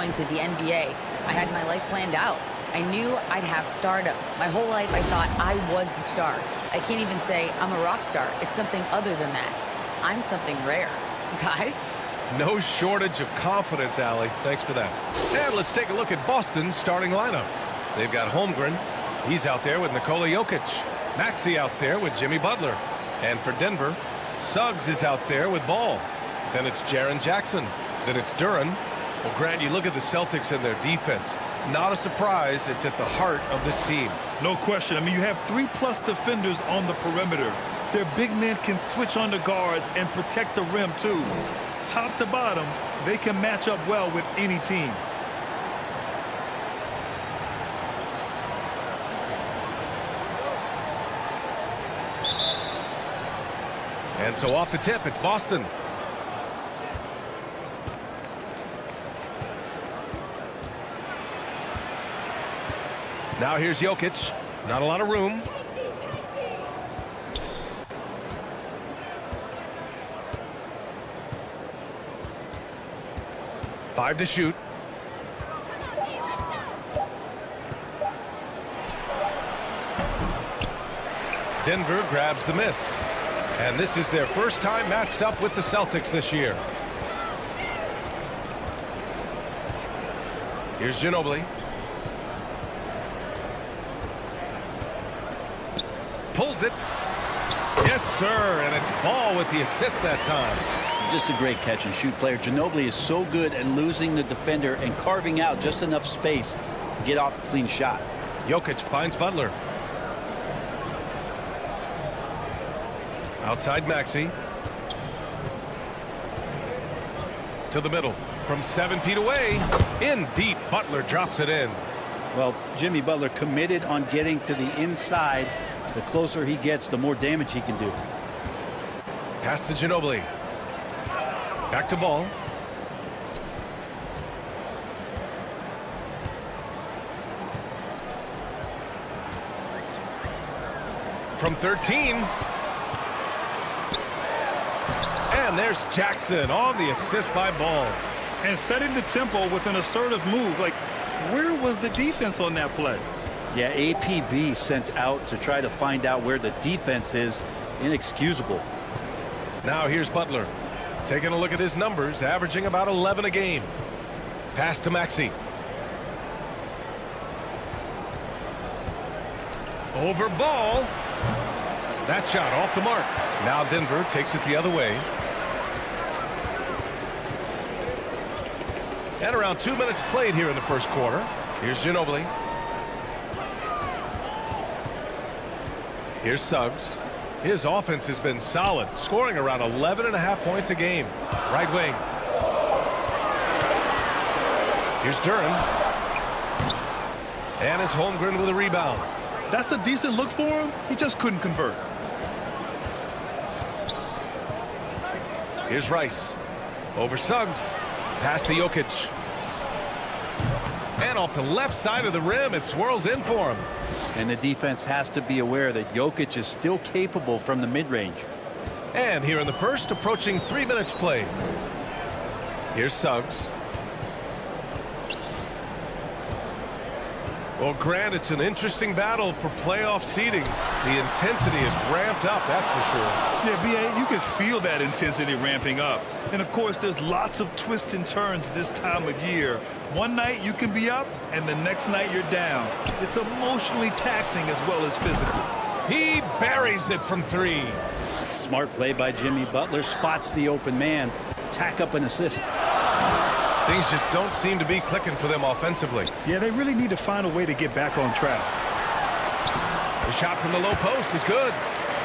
going to the NBA, I had my life planned out. I knew I'd have stardom. My whole life I thought I was the star. I can't even say I'm a rock star. It's something other than that. I'm something rare. Guys? No shortage of confidence, Allie. Thanks for that. And let's take a look at Boston's starting lineup. They've got Holmgren. He's out there with Nikola Jokic. Maxey out there with Jimmy Butler. And for Denver, Suggs is out there with Ball. Then it's Jaren Jackson. Then it's Duren. Well, Grant, you look at the Celtics and their defense. Not a surprise, it's at the heart of this team. No question. I mean, you have 3+ defenders on the perimeter. Their big men can switch on the guards and protect the rim, too. Top to bottom, they can match up well with any team. And so off the tip, it's Boston. Now here's Jokic. Not a lot of room. Five to shoot. Denver grabs the miss. And this is their first time matched up with the Celtics this year. Here's Ginobili. Pulls it. Yes, sir. And it's Ball with the assist that time. Just a great catch and shoot player. Ginobili is so good at losing the defender and carving out just enough space to get off a clean shot. Jokic finds Butler. Outside Maxey. To the middle. From 7 feet away. In deep. Butler drops it in. Well, Jimmy Butler committed on getting to the inside. The closer he gets, the more damage he can do. Pass to Ginobili. Back to Ball. From 13. And there's Jackson on the assist by Ball. And setting the tempo with an assertive move. Like, where was the defense on that play? Yeah, APB sent out to try to find out where the defense is. Inexcusable. Now here's Butler. Taking a look at his numbers, averaging about 11 a game. Pass to Maxey. Over Ball. That shot off the mark. Now Denver takes it the other way. And around 2 minutes played here in the first quarter. Here's Ginobili. Here's Suggs. His offense has been solid, scoring around 11.5 points a game. Right wing. Here's Duren. And it's Holmgren with a rebound. That's a decent look for him. He just couldn't convert. Here's Rice. Over Suggs. Pass to Jokic. And off the left side of the rim, it swirls in for him. And the defense has to be aware that Jokic is still capable from the mid-range. And here in the first, approaching 3 minutes played. Here's Suggs. Well, Grant, it's an interesting battle for playoff seeding. The intensity is ramped up, that's for sure. Yeah, B.A., you can feel that intensity ramping up. And, of course, there's lots of twists and turns this time of year. One night you can be up, and the next night you're down. It's emotionally taxing as well as physical. He buries it from 3. Smart play by Jimmy Butler. Spots the open man. Tack up an assist. Things just don't seem to be clicking for them offensively. Yeah, they really need to find a way to get back on track. The shot from the low post is good.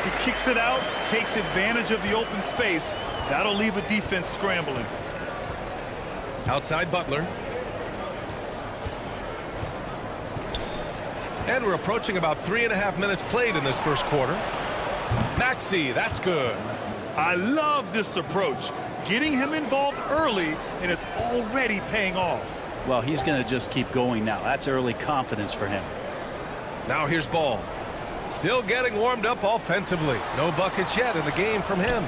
He kicks it out, takes advantage of the open space. That'll leave a defense scrambling. Outside Butler. And we're approaching about 3.5 minutes played in this first quarter. Maxey, that's good. I love this approach. Getting him involved early, and it's already paying off. Well, he's going to just keep going now. That's early confidence for him. Now here's Ball. Still getting warmed up offensively. No buckets yet in the game from him.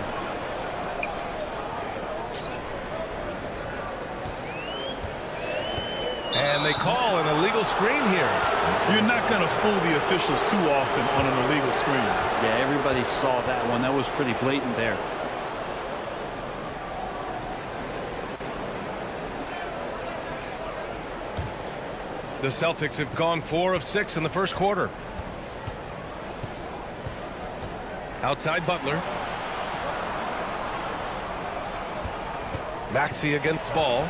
And they call an illegal screen here. You're not going to fool the officials too often on an illegal screen. Yeah, everybody saw that one. That was pretty blatant there. The Celtics have gone 4 of 6 in the first quarter. Outside Butler. Maxey against ball.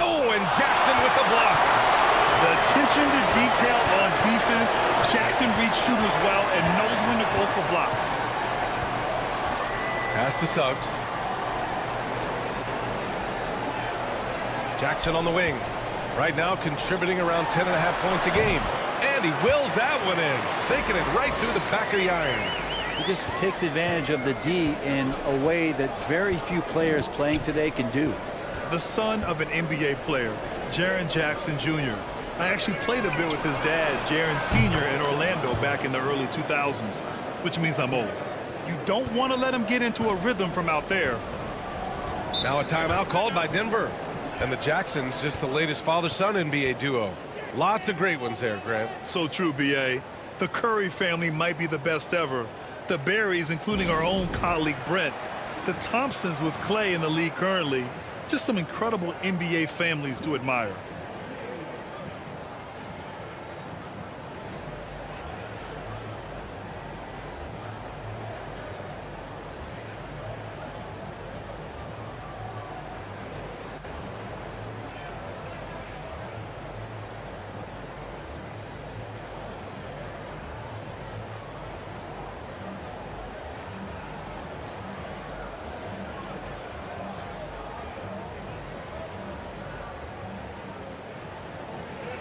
Oh, and Jackson with the block. The attention to detail on defense. Jackson reads shooters well and knows when to go for blocks. Pass to Suggs. Jackson on the wing. Right now contributing around 10.5 points a game. And he wills that one in. Sinking it right through the back of the iron. He just takes advantage of the D in a way that very few players playing today can do. The son of an NBA player, Jaren Jackson Jr. I actually played a bit with his dad, Jaren Sr. in Orlando back in the early 2000s, which means I'm old. You don't want to let him get into a rhythm from out there. Now a timeout called by Denver. And the Jacksons just the latest father-son NBA duo. Lots of great ones there, Grant. So true, B.A. The Curry family might be the best ever. The Berries, including our own colleague Brent. The Thompsons with Clay in the league currently. Just some incredible NBA families to admire.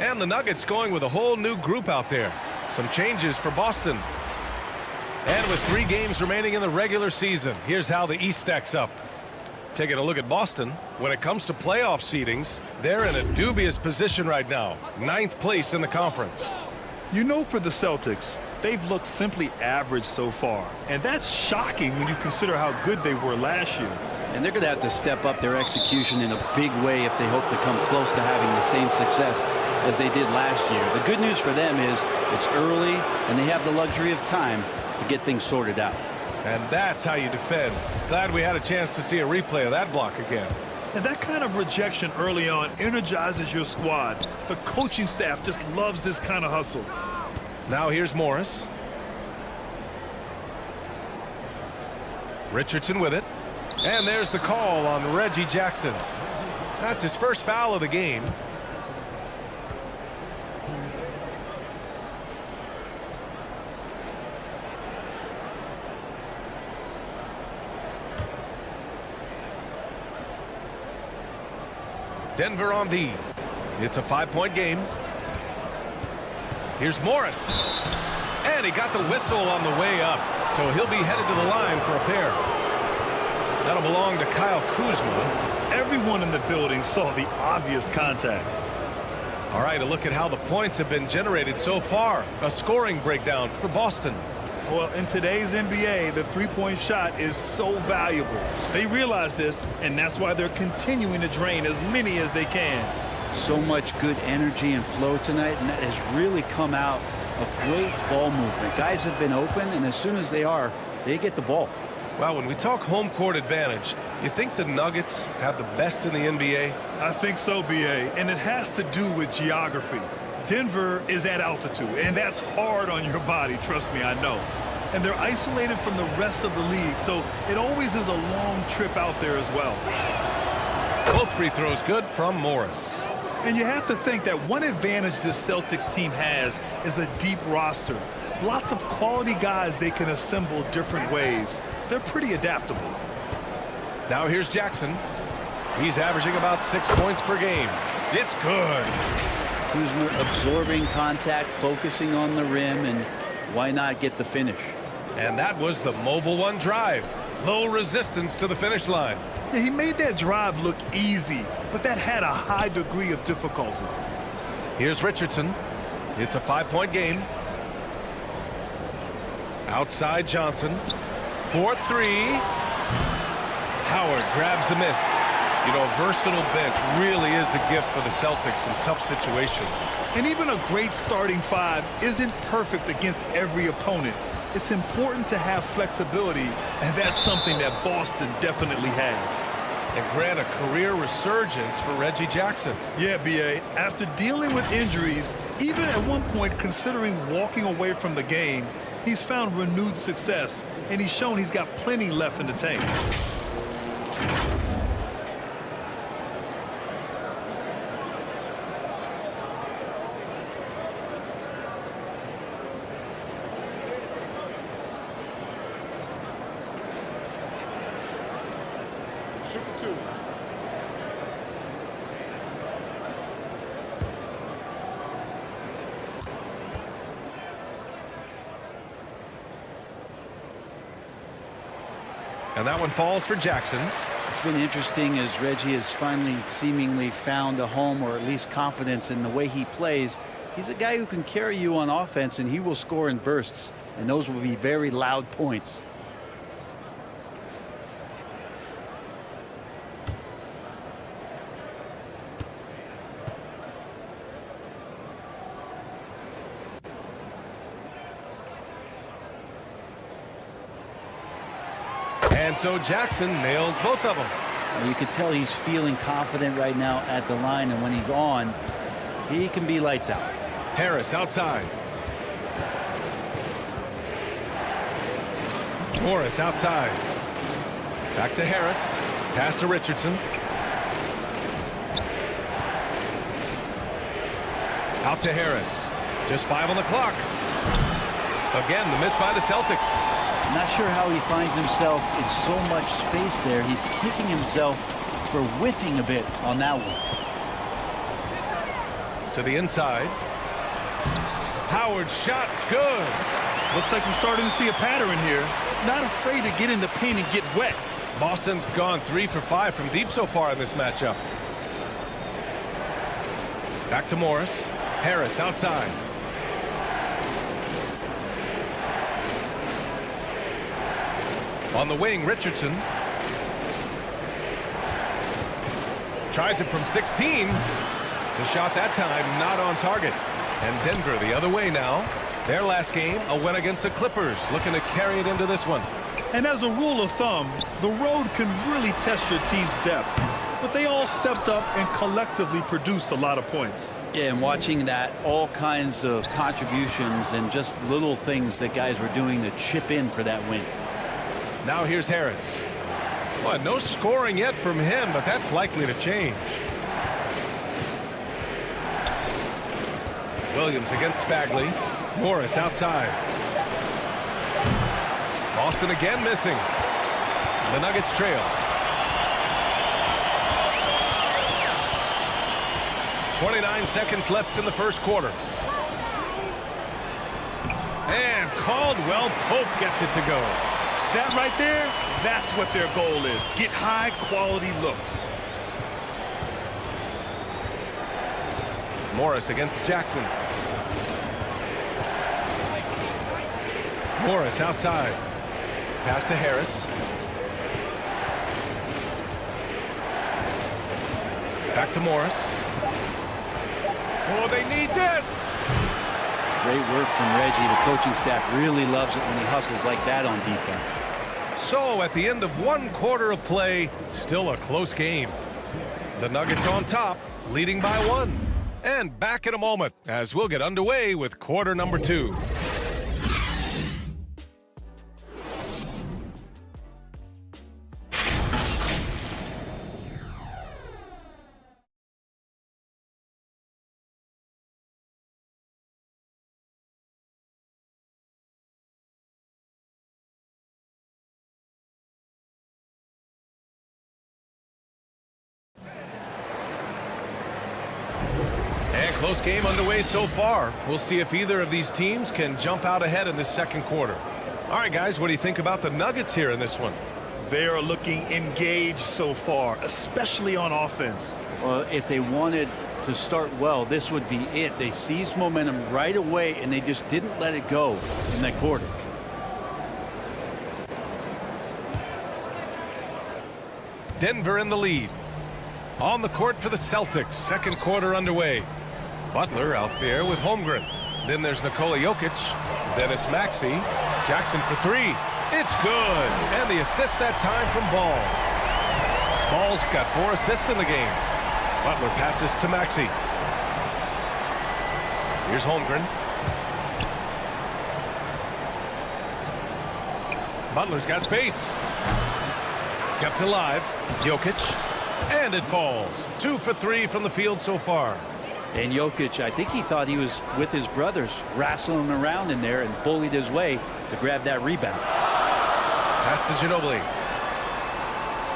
And the Nuggets going with a whole new group out there. Some changes for Boston. And with 3 games remaining in the regular season, here's how the East stacks up. Taking a look at Boston, when it comes to playoff seedings, they're in a dubious position right now. 9th place in the conference. You know, for the Celtics, they've looked simply average so far. And that's shocking when you consider how good they were last year. And they're going to have to step up their execution in a big way if they hope to come close to having the same success as they did last year. The good news for them is it's early and they have the luxury of time to get things sorted out. And that's how you defend. Glad we had a chance to see a replay of that block again. And that kind of rejection early on energizes your squad. The coaching staff just loves this kind of hustle. Now here's Morris. Richardson with it. And there's the call on Reggie Jackson. That's his first foul of the game. Denver on D. It's a 5-point game. Here's Morris. And he got the whistle on the way up. So he'll be headed to the line for a pair. That'll belong to Kyle Kuzma. Everyone in the building saw the obvious contact. All right, a look at how the points have been generated so far. A scoring breakdown for Boston. Well, in today's NBA, the three-point shot is so valuable. They realize this, and that's why they're continuing to drain as many as they can. So much good energy and flow tonight, and that has really come out of great ball movement. Guys have been open, and as soon as they get the ball. Well, when we talk home court advantage, you think the Nuggets have the best in the NBA? I think so, B.A., and it has to do with geography. Denver is at altitude, and that's hard on your body, trust me, I know. And they're isolated from the rest of the league, so it always is a long trip out there as well. Both free throws good from Morris. And you have to think that one advantage this Celtics team has is a deep roster. Lots of quality guys they can assemble different ways. They're pretty adaptable. Now here's Jackson. He's averaging about 6 points per game. It's good. Kuzma absorbing contact, focusing on the rim, and why not get the finish? And that was the mobile one drive. Low resistance to the finish line. Yeah, he made that drive look easy, but that had a high degree of difficulty. Here's Richardson. It's a 5-point game. Outside Johnson. 4-3. Howard grabs the miss. You know, a versatile bench really is a gift for the Celtics in tough situations. And even a great starting five isn't perfect against every opponent. It's important to have flexibility, and that's something that Boston definitely has. And grant a career resurgence for Reggie Jackson. Yeah, B.A., after dealing with injuries, even at one point considering walking away from the game, he's found renewed success, and he's shown he's got plenty left in the tank. And that one falls for Jackson. It's been interesting as Reggie has finally seemingly found a home, or at least confidence in the way he plays. He's a guy who can carry you on offense, and he will score in bursts, and those will be very loud points. And so Jackson nails both of them. You can tell he's feeling confident right now at the line, and when he's on, he can be lights out. Harris outside. Morris outside. Back to Harris. Pass to Richardson. Out to Harris. Just 5 on the clock. Again, the miss by the Celtics. I'm not sure how he finds himself in so much space there. He's kicking himself for whiffing a bit on that one. To the inside. Howard's shot's good. Looks like we're starting to see a pattern here. Not afraid to get in the paint and get wet. Boston's gone 3 for 5 from deep so far in this matchup. Back to Morris. Harris outside. On the wing, Richardson. Tries it from 16. The shot that time not on target. And Denver the other way now. Their last game, a win against the Clippers. Looking to carry it into this one. And as a rule of thumb, the road can really test your team's depth. But they all stepped up and collectively produced a lot of points. Yeah, and watching that, all kinds of contributions and just little things that guys were doing to chip in for that win. Now here's Harris. Well, no scoring yet from him, but that's likely to change. Williams against Bagley. Morris outside. Boston again missing. The Nuggets trail. 29 seconds left in the first quarter. And Caldwell Pope gets it to go. That right there, that's what their goal is. Get high-quality looks. Morris against Jackson. Morris outside. Pass to Harris. Back to Morris. Oh, they need this. Great work from Reggie. The coaching staff really loves it when he hustles like that on defense. So at the end of one quarter of play, still a close game. The Nuggets on top, leading by 1. And back in a moment as we'll get underway with quarter number 2. Close game underway so far. We'll see if either of these teams can jump out ahead in this second quarter. All right, guys, what do you think about the Nuggets here in this one? They are looking engaged so far, especially on offense. Well, if they wanted to start well, this would be it. They seized momentum right away, and they just didn't let it go in that quarter. Denver in the lead. On the court for the Celtics. Second quarter underway. Butler out there with Holmgren. Then there's Nikola Jokic. Then it's Maxey. Jackson for three. It's good. And the assist that time from Ball. Ball's got 4 assists in the game. Butler passes to Maxey. Here's Holmgren. Butler's got space. Kept alive. Jokic. And it falls. 2 for 3 from the field so far. And Jokic, I think he thought he was with his brothers, wrestling around in there and bullied his way to grab that rebound. Pass to Ginobili.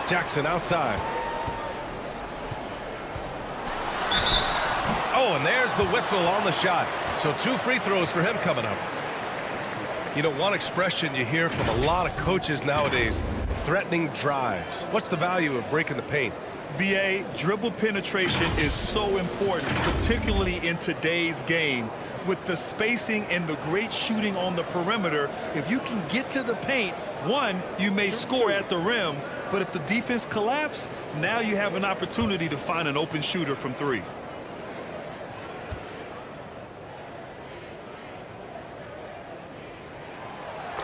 Jackson outside. Oh, and there's the whistle on the shot. So 2 free throws for him coming up. You know, one expression you hear from a lot of coaches nowadays, threatening drives. What's the value of breaking the paint? BA, dribble penetration is so important, particularly in today's game. With the spacing and the great shooting on the perimeter, if you can get to the paint, one, you may score at the rim, but if the defense collapses, now you have an opportunity to find an open shooter from 3.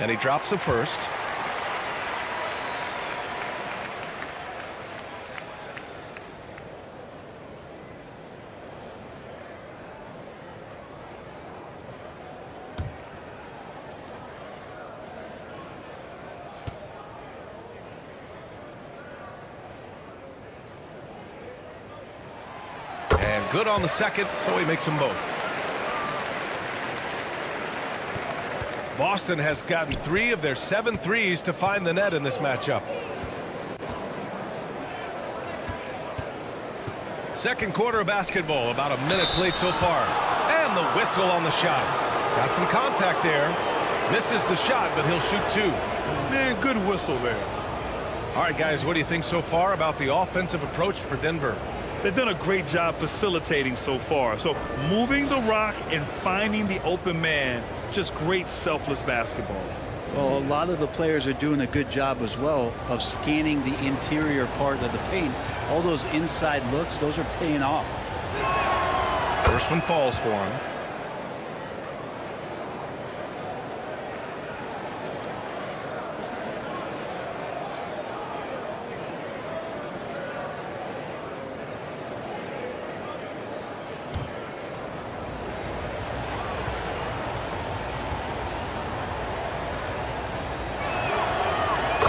And he drops the first. And good on the second, so he makes them both. Boston has gotten 3 of their 7 threes to find the net in this matchup. Second quarter of basketball, about a minute played so far. And the whistle on the shot. Got some contact there. Misses the shot, but he'll shoot 2. Man, good whistle there. All right, guys, what do you think so far about the offensive approach for Denver? They've done a great job facilitating so far. So moving the rock and finding the open man, just great selfless basketball. Well, a lot of the players are doing a good job as well of scanning the interior part of the paint. All those inside looks, those are paying off. First one falls for him.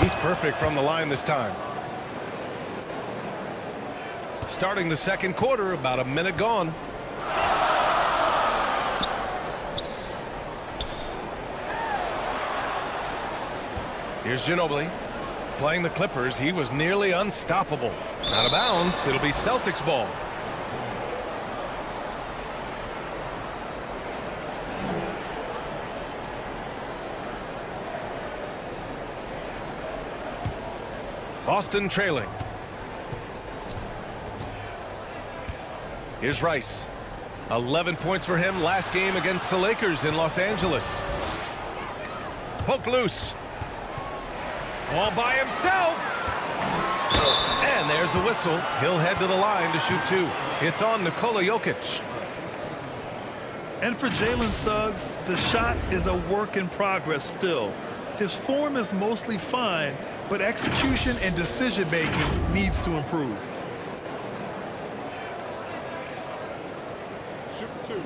He's perfect from the line this time. Starting the second quarter, about a minute gone. Here's Ginobili. Playing the Clippers, he was nearly unstoppable. Out of bounds, it'll be Celtics ball. Boston trailing. Here's Rice. 11 points for him last game against the Lakers in Los Angeles. Poked loose. All by himself. And there's a whistle. He'll head to the line to shoot 2. It's on Nikola Jokic. And for Jalen Suggs, the shot is a work in progress still. His form is mostly fine, but execution and decision-making needs to improve. Shoot 2.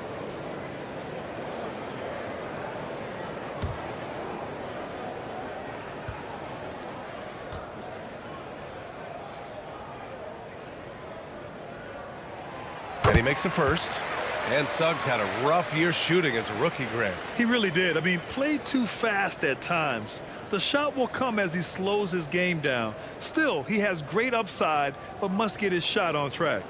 And he makes the first. And Suggs had a rough year shooting as a rookie, Grant. He really did. I mean, played too fast at times. The shot will come as he slows his game down. Still, he has great upside, but must get his shot on track.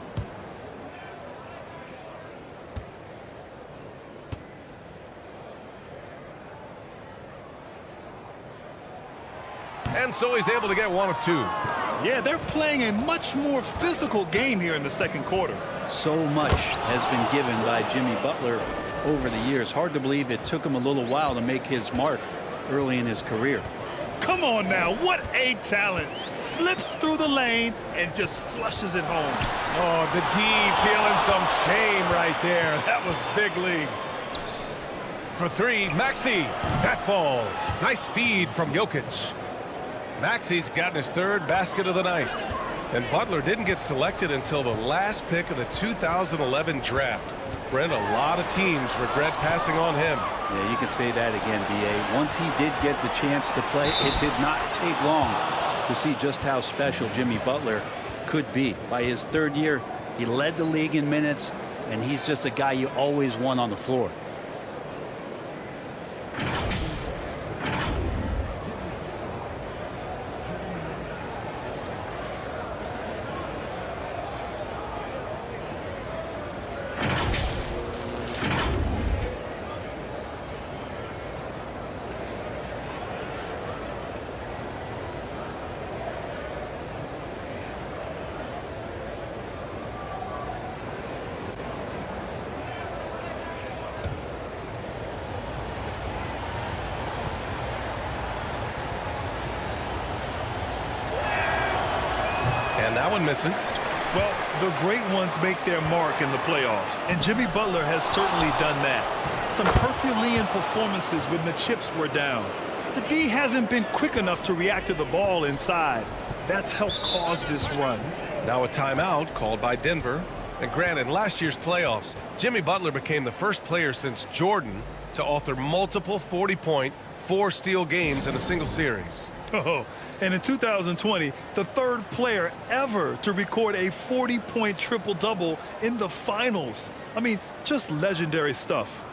And so he's able to get 1 of 2. Yeah, they're playing a much more physical game here in the second quarter. So much has been given by Jimmy Butler over the years. Hard to believe it took him a little while to make his mark early in his career. Come on now, what a talent. Slips through the lane and just flushes it home. Oh, the D feeling some shame right there. That was big league. For three, Maxey. That falls. Nice feed from Jokic. Maxey's gotten his third basket of the night. And Butler didn't get selected until the last pick of the 2011 draft. Brent, a lot of teams regret passing on him. Yeah, you can say that again, B.A. Once he did get the chance to play, it did not take long to see just how special Jimmy Butler could be. By his third year, he led the league in minutes, and he's just a guy you always want on the floor. And that one misses. Well, the great ones make their mark in the playoffs, and Jimmy Butler has certainly done that. Some Herculean performances when the chips were down. The D hasn't been quick enough to react to the ball inside. That's helped cause this run. Now a timeout called by Denver. And granted, in last year's playoffs, Jimmy Butler became the first player since Jordan to author multiple 40-point, 4-steal games in a single series. Oh, and in 2020, the third player ever to record a 40-point triple-double in the finals. I mean, just legendary stuff.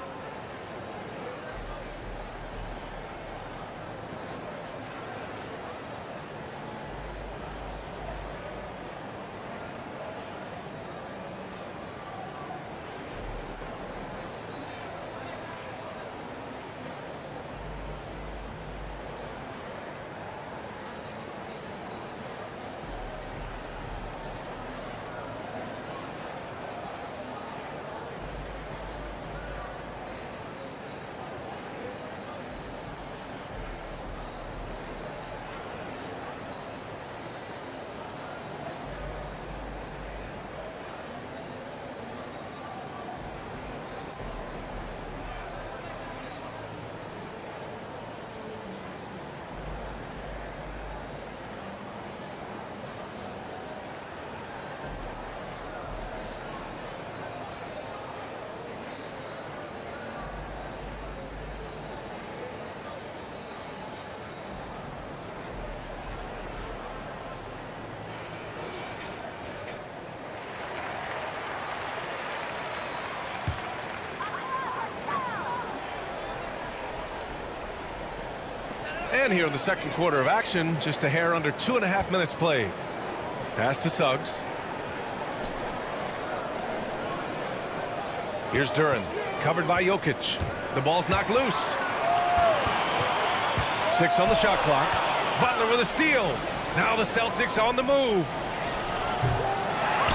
And here in the second quarter of action, just a hair under 2.5 minutes played. Pass to Suggs. Here's Duren, covered by Jokic. The ball's knocked loose. 6 on the shot clock. Butler with a steal. Now the Celtics on the move.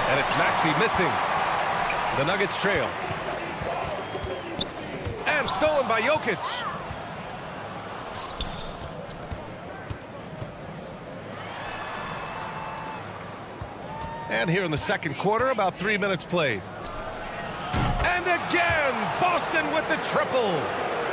And it's Maxey missing. The Nuggets trail. And stolen by Jokic. And here in the second quarter, about 3 minutes played. And again, Boston with the triple.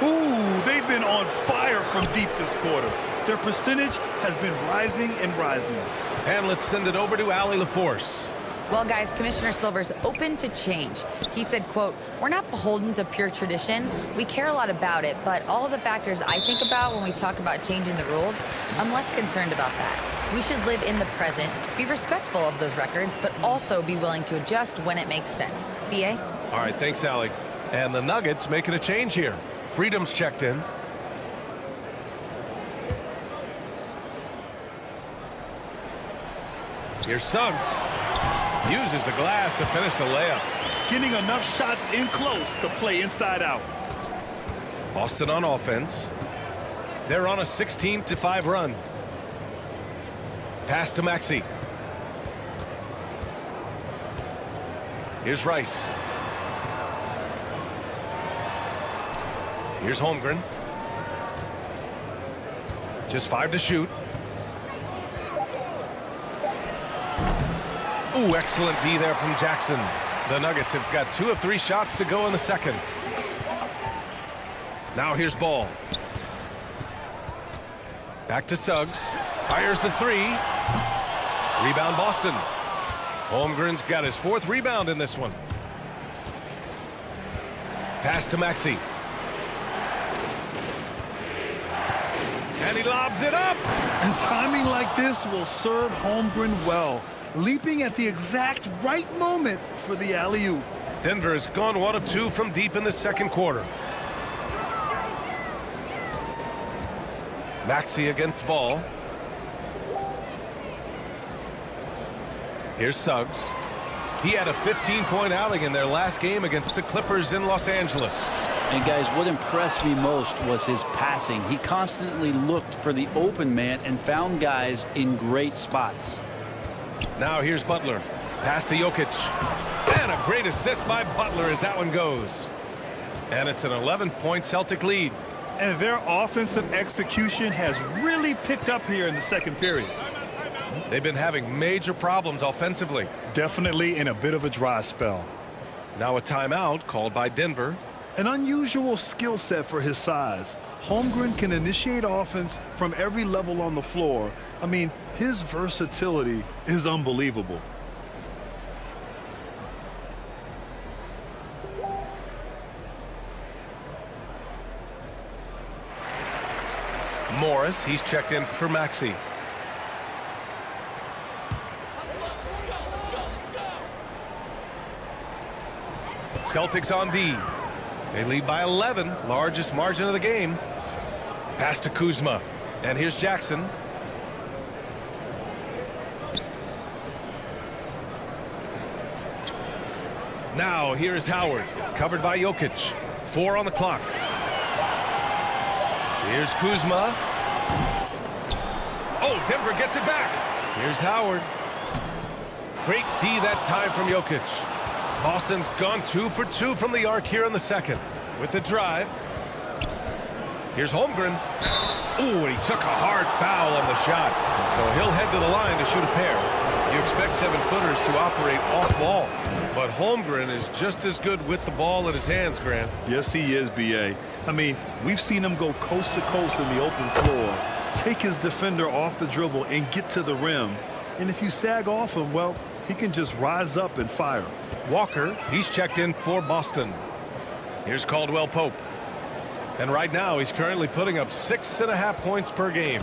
Ooh, they've been on fire from deep this quarter. Their percentage has been rising and rising. And let's send it over to Allie LaForce. Well, guys, Commissioner Silver's open to change. He said, quote, "We're not beholden to pure tradition. We care a lot about it, but all of the factors I think about when we talk about changing the rules, I'm less concerned about that. We should live in the present, be respectful of those records, but also be willing to adjust when it makes sense." B.A.? All right, thanks, Allie. And the Nuggets making a change here. Freedom's checked in. Here's Suggs. Uses the glass to finish the layup. Getting enough shots in close to play inside out. Boston on offense. They're on a 16-5 run. Pass to Maxey. Here's Rice. Here's Holmgren. Just 5 to shoot. Ooh, excellent D there from Jackson. The Nuggets have got 2 of 3 shots to go in the second. Now here's Ball. Back to Suggs. Fires the 3. Rebound Boston. Holmgren's got his 4th rebound in this one. Pass to Maxey. And he lobs it up. And timing like this will serve Holmgren well. Leaping at the exact right moment for the alley-oop. Denver has gone 1 of 2 from deep in the second quarter. Maxey against Ball. Here's Suggs. He had a 15-point outing in their last game against the Clippers in Los Angeles. And guys, what impressed me most was his passing. He constantly looked for the open man and found guys in great spots. Now here's Butler. Pass to Jokic. And a great assist by Butler as that one goes. And it's an 11-point Celtic lead. And their offensive execution has really picked up here in the second period. They've been having major problems offensively. Definitely in a bit of a dry spell. Now a timeout called by Denver. An unusual skill set for his size. Holmgren can initiate offense from every level on the floor. I mean, his versatility is unbelievable. Morris, he's checked in for Maxey. Celtics on D. They lead by 11, largest margin of the game. Pass to Kuzma. And here's Jackson. Now here's Howard, covered by Jokic. 4 on the clock. Here's Kuzma. Oh, Denver gets it back. Here's Howard. Great D that time from Jokic. Boston's gone 2 for 2 from the arc here in the second. With the drive. Here's Holmgren. Ooh, and he took a hard foul on the shot. So he'll head to the line to shoot a pair. You expect 7-footers to operate off ball. But Holmgren is just as good with the ball in his hands, Grant. Yes, he is, B.A. I mean, we've seen him go coast to coast in the open floor, take his defender off the dribble and get to the rim. And if you sag off him, well, he can just rise up and fire. Walker, he's checked in for Boston. Here's Caldwell Pope. And right now, he's currently putting up 6.5 points per game.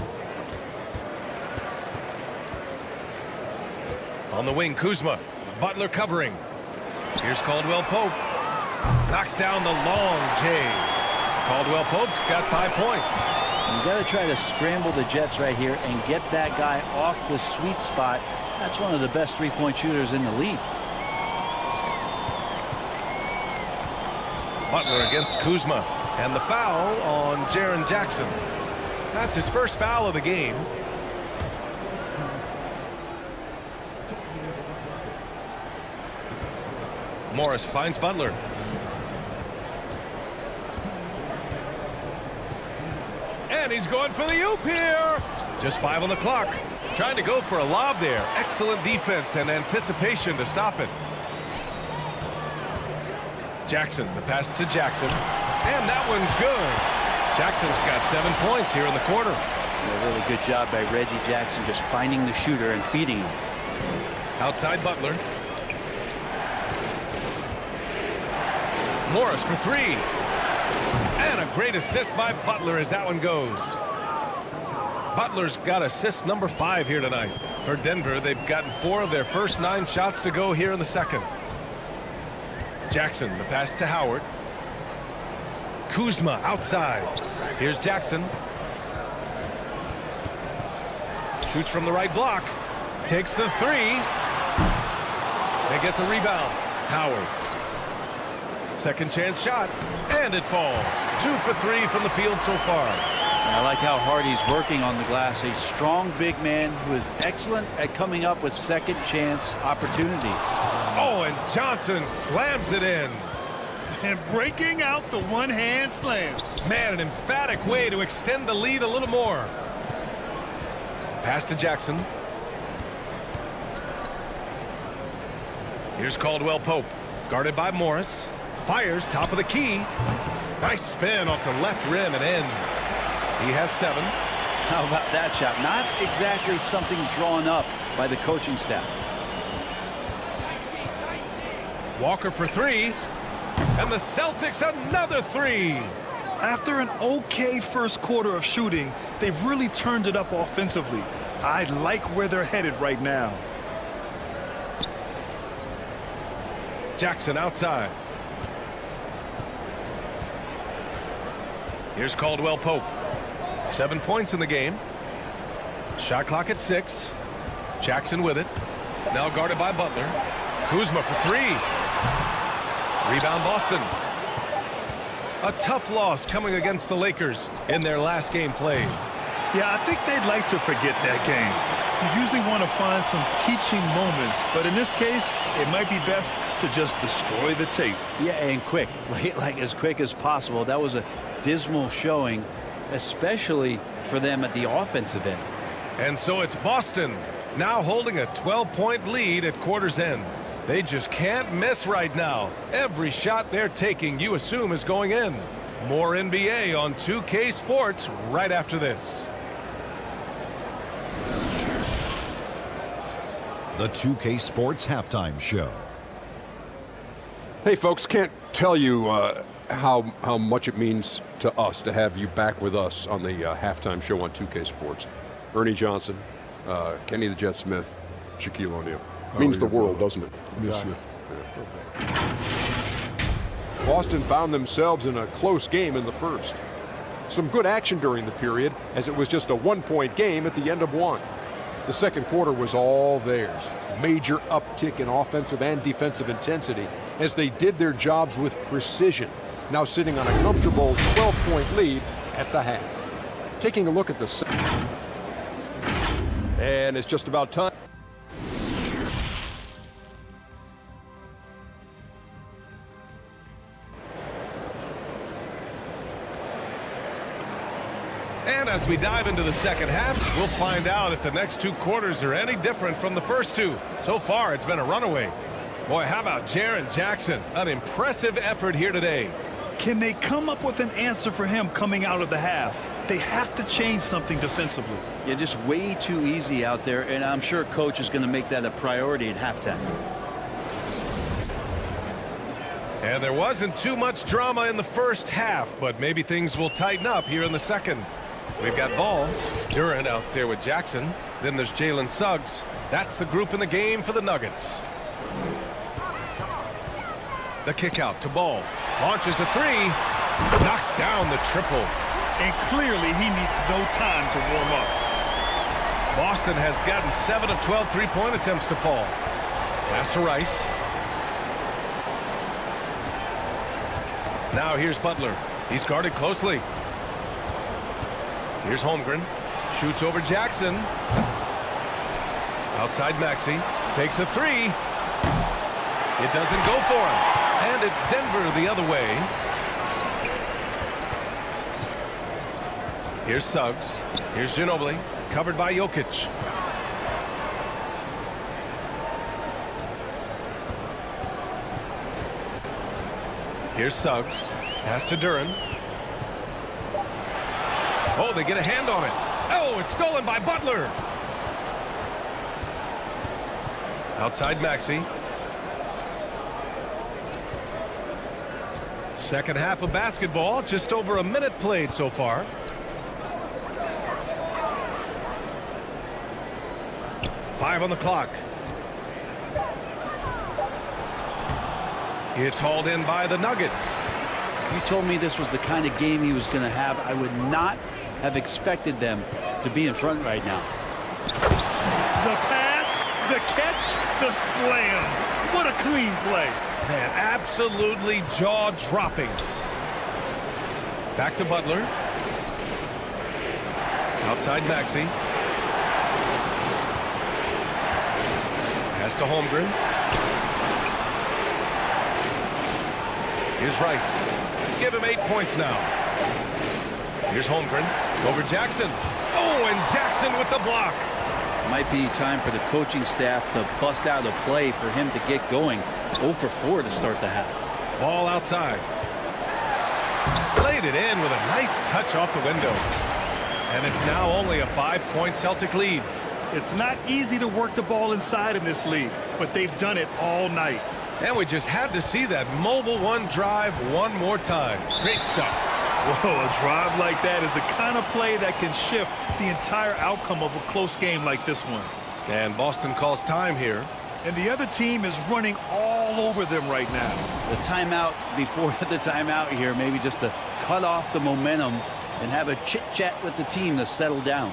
On the wing, Kuzma. Butler covering. Here's Caldwell Pope. Knocks down the long J. Caldwell Pope's got 5 points. You got to try to scramble the Jets right here and get that guy off the sweet spot. That's one of the best 3-point shooters in the league. Butler against Kuzma. And the foul on Jaren Jackson. That's his first foul of the game. Morris finds Butler. And he's going for the oop here. Just 5 on the clock. Trying to go for a lob there. Excellent defense and anticipation to stop it. Jackson, the pass to Jackson. And that one's good. Jackson's got 7 points here in the quarter. A really good job by Reggie Jackson just finding the shooter and feeding him. Outside Butler. Morris for 3. And a great assist by Butler as that one goes. Butler's got assist number 5 here tonight. For Denver, they've gotten 4 of their first 9 shots to go here in the second. Jackson, the pass to Howard. Kuzma outside. Here's Jackson. Shoots from the right block. Takes the 3. They get the rebound. Howard. Second chance shot. And it falls. 2 for 3 from the field so far. I like how hard he's working on the glass. A strong big man who is excellent at coming up with second chance opportunities. Oh, and Johnson slams it in. And breaking out the one-hand slam. Man, an emphatic way to extend the lead a little more. Pass to Jackson. Here's Caldwell Pope. Guarded by Morris. Fires top of the key. Nice spin off the left rim and in. He has 7. How about that shot? Not exactly something drawn up by the coaching staff. Walker for 3. And the Celtics another 3. After an okay first quarter of shooting, they've really turned it up offensively. I like where they're headed right now. Jackson outside. Here's Caldwell Pope. 7 points in the game. Shot clock at 6. Jackson with it. Now guarded by Butler. Kuzma for 3. Rebound Boston. A tough loss coming against the Lakers in their last game played. Yeah, I think they'd like to forget that game. You usually want to find some teaching moments, but in this case, it might be best to just destroy the tape. Yeah, and quick, like as quick as possible. That was a dismal showing, especially for them at the offensive end. And so it's Boston now holding a 12-point lead at quarter's end. They just can't miss right now. Every shot they're taking, you assume, is going in. More NBA on 2K Sports right after this. The 2K Sports Halftime Show. Hey, folks, can't tell you how much it means to us to have you back with us on the halftime show on 2K Sports. Ernie Johnson, Kenny the Jet Smith, Shaquille O'Neal. Means the world, doesn't it? Miss you. Boston found themselves in a close game in the first. Some good action during the period, as it was just a 1-point game at the end of 1. The second quarter was all theirs. Major uptick in offensive and defensive intensity as they did their jobs with precision, now sitting on a comfortable 12-point lead at the half. Taking a look at the second. And it's just about time. And as we dive into the second half, we'll find out if the next 2 quarters are any different from the first 2. So far, it's been a runaway. Boy, how about Jaren Jackson? An impressive effort here today. Can they come up with an answer for him coming out of the half? They have to change something defensively. Yeah, just way too easy out there, and I'm sure coach is going to make that a priority at halftime. And there wasn't too much drama in the first half, but maybe things will tighten up here in the second. We've got Ball, Durant out there with Jackson. Then there's Jalen Suggs. That's the group in the game for the Nuggets. The kick out to Ball. Launches a 3. Knocks down the triple. And clearly he needs no time to warm up. Boston has gotten 7 of 12 3-point attempts to fall. Pass to Rice. Now here's Butler. He's guarded closely. Here's Holmgren. Shoots over Jackson. Outside Maxey. Takes a 3. It doesn't go for him. And it's Denver the other way. Here's Suggs. Here's Ginobili. Covered by Jokic. Here's Suggs. Pass to Duran. Oh, they get a hand on it. Oh, it's stolen by Butler. Outside Maxey. Second half of basketball, just over a minute played so far. Five on the clock. It's hauled in by the Nuggets. If you told me this was the kind of game he was going to have, I would not have expected them to be in front right now. The pass, the catch, the slam. What a clean play. Man, absolutely jaw-dropping. Back to Butler. Outside Maxey. Pass to Holmgren. Here's Rice. Give him 8 points now. Here's Holmgren. Over Jackson. Oh, and Jackson with the block. Might be time for the coaching staff to bust out a play for him to get going. 0 for 4 to start the half. Ball outside. Played it in with a nice touch off the window. And it's now only a 5-point Celtic lead. It's not easy to work the ball inside in this league, but they've done it all night. And we just had to see that mobile one drive one more time. Great stuff. Whoa, a drive like that is the kind of play that can shift the entire outcome of a close game like this one. And Boston calls time here. And the other team is running all over them right now. The timeout before the timeout here, maybe just to cut off the momentum and have a chit-chat with the team to settle down.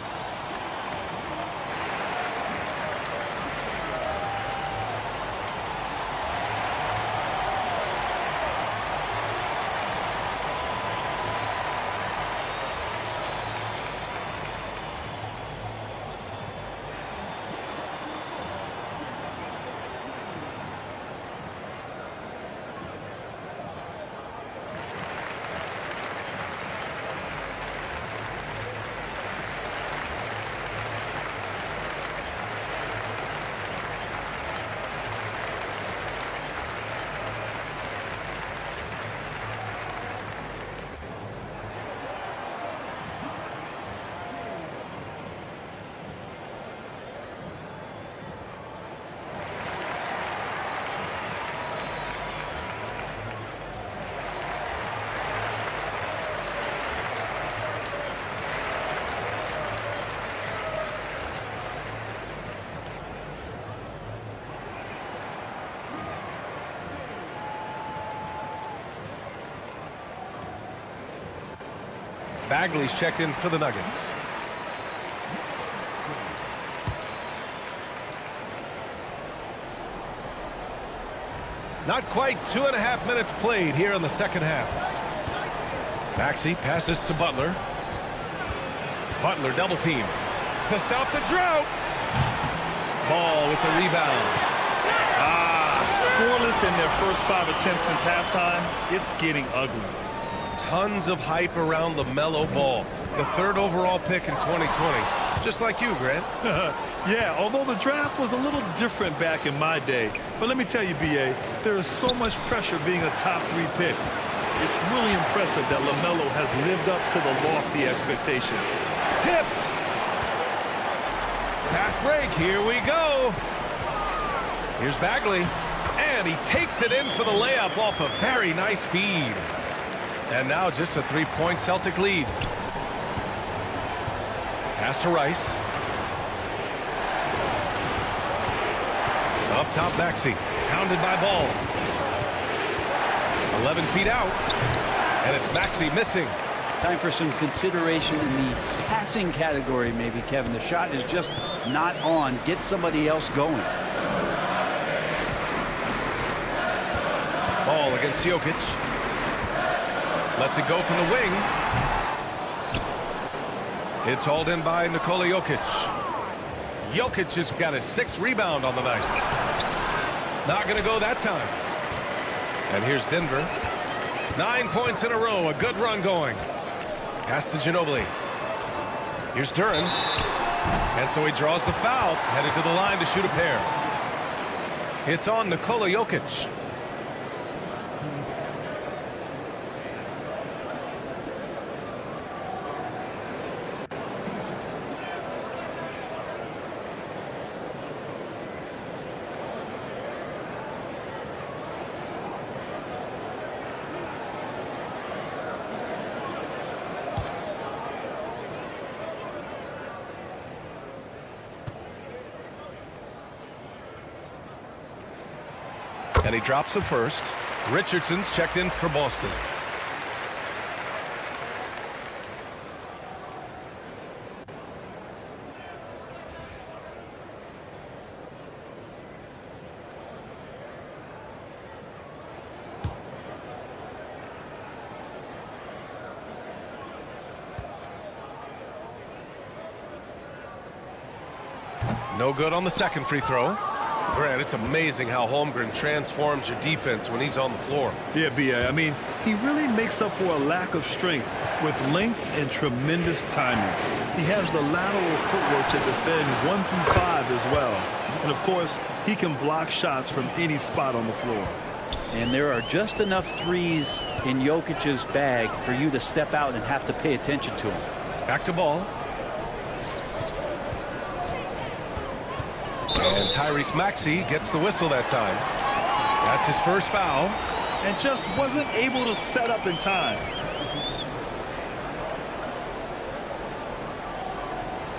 Bagley's checked in for the Nuggets. Not quite 2.5 minutes played here in the second half. Maxey passes to Butler. Butler double team to stop the drought. Ball with the rebound. Scoreless in their first 5 attempts since halftime. It's getting ugly. Tons of hype around LaMelo Ball, the 3rd overall pick in 2020. Just like you, Grant. Yeah, although the draft was a little different back in my day. But let me tell you, B.A., there is so much pressure being a top 3 pick. It's really impressive that LaMelo has lived up to the lofty expectations. Tipped. Fast break. Here we go. Here's Bagley. And he takes it in for the layup off a very nice feed. And now just a 3-point Celtic lead. Pass to Rice. Up top, Maxey. Pounded by Ball. 11 feet out. And it's Maxey missing. Time for some consideration in the passing category, maybe, Kevin. The shot is just not on. Get somebody else going. Ball against Jokic. Lets it go from the wing. It's hauled in by Nikola Jokic. Jokic has got his 6th rebound on the night. Not going to go that time. And here's Denver. 9 points in a row. A good run going. Pass to Ginobili. Here's Duran. And so he draws the foul. Headed to the line to shoot a pair. It's on Nikola Jokic. And he drops the first. Richardson's checked in for Boston. No good on the second free throw. Grant, it's amazing how Holmgren transforms your defense when he's on the floor. Yeah, B.A. I mean, he really makes up for a lack of strength with length and tremendous timing. He has the lateral footwork to defend 1 through 5 as well. And, of course, he can block shots from any spot on the floor. And there are just enough threes in Jokic's bag for you to step out and have to pay attention to him. Back to ball. And Tyrese Maxey gets the whistle that time. That's his first foul. And just wasn't able to set up in time.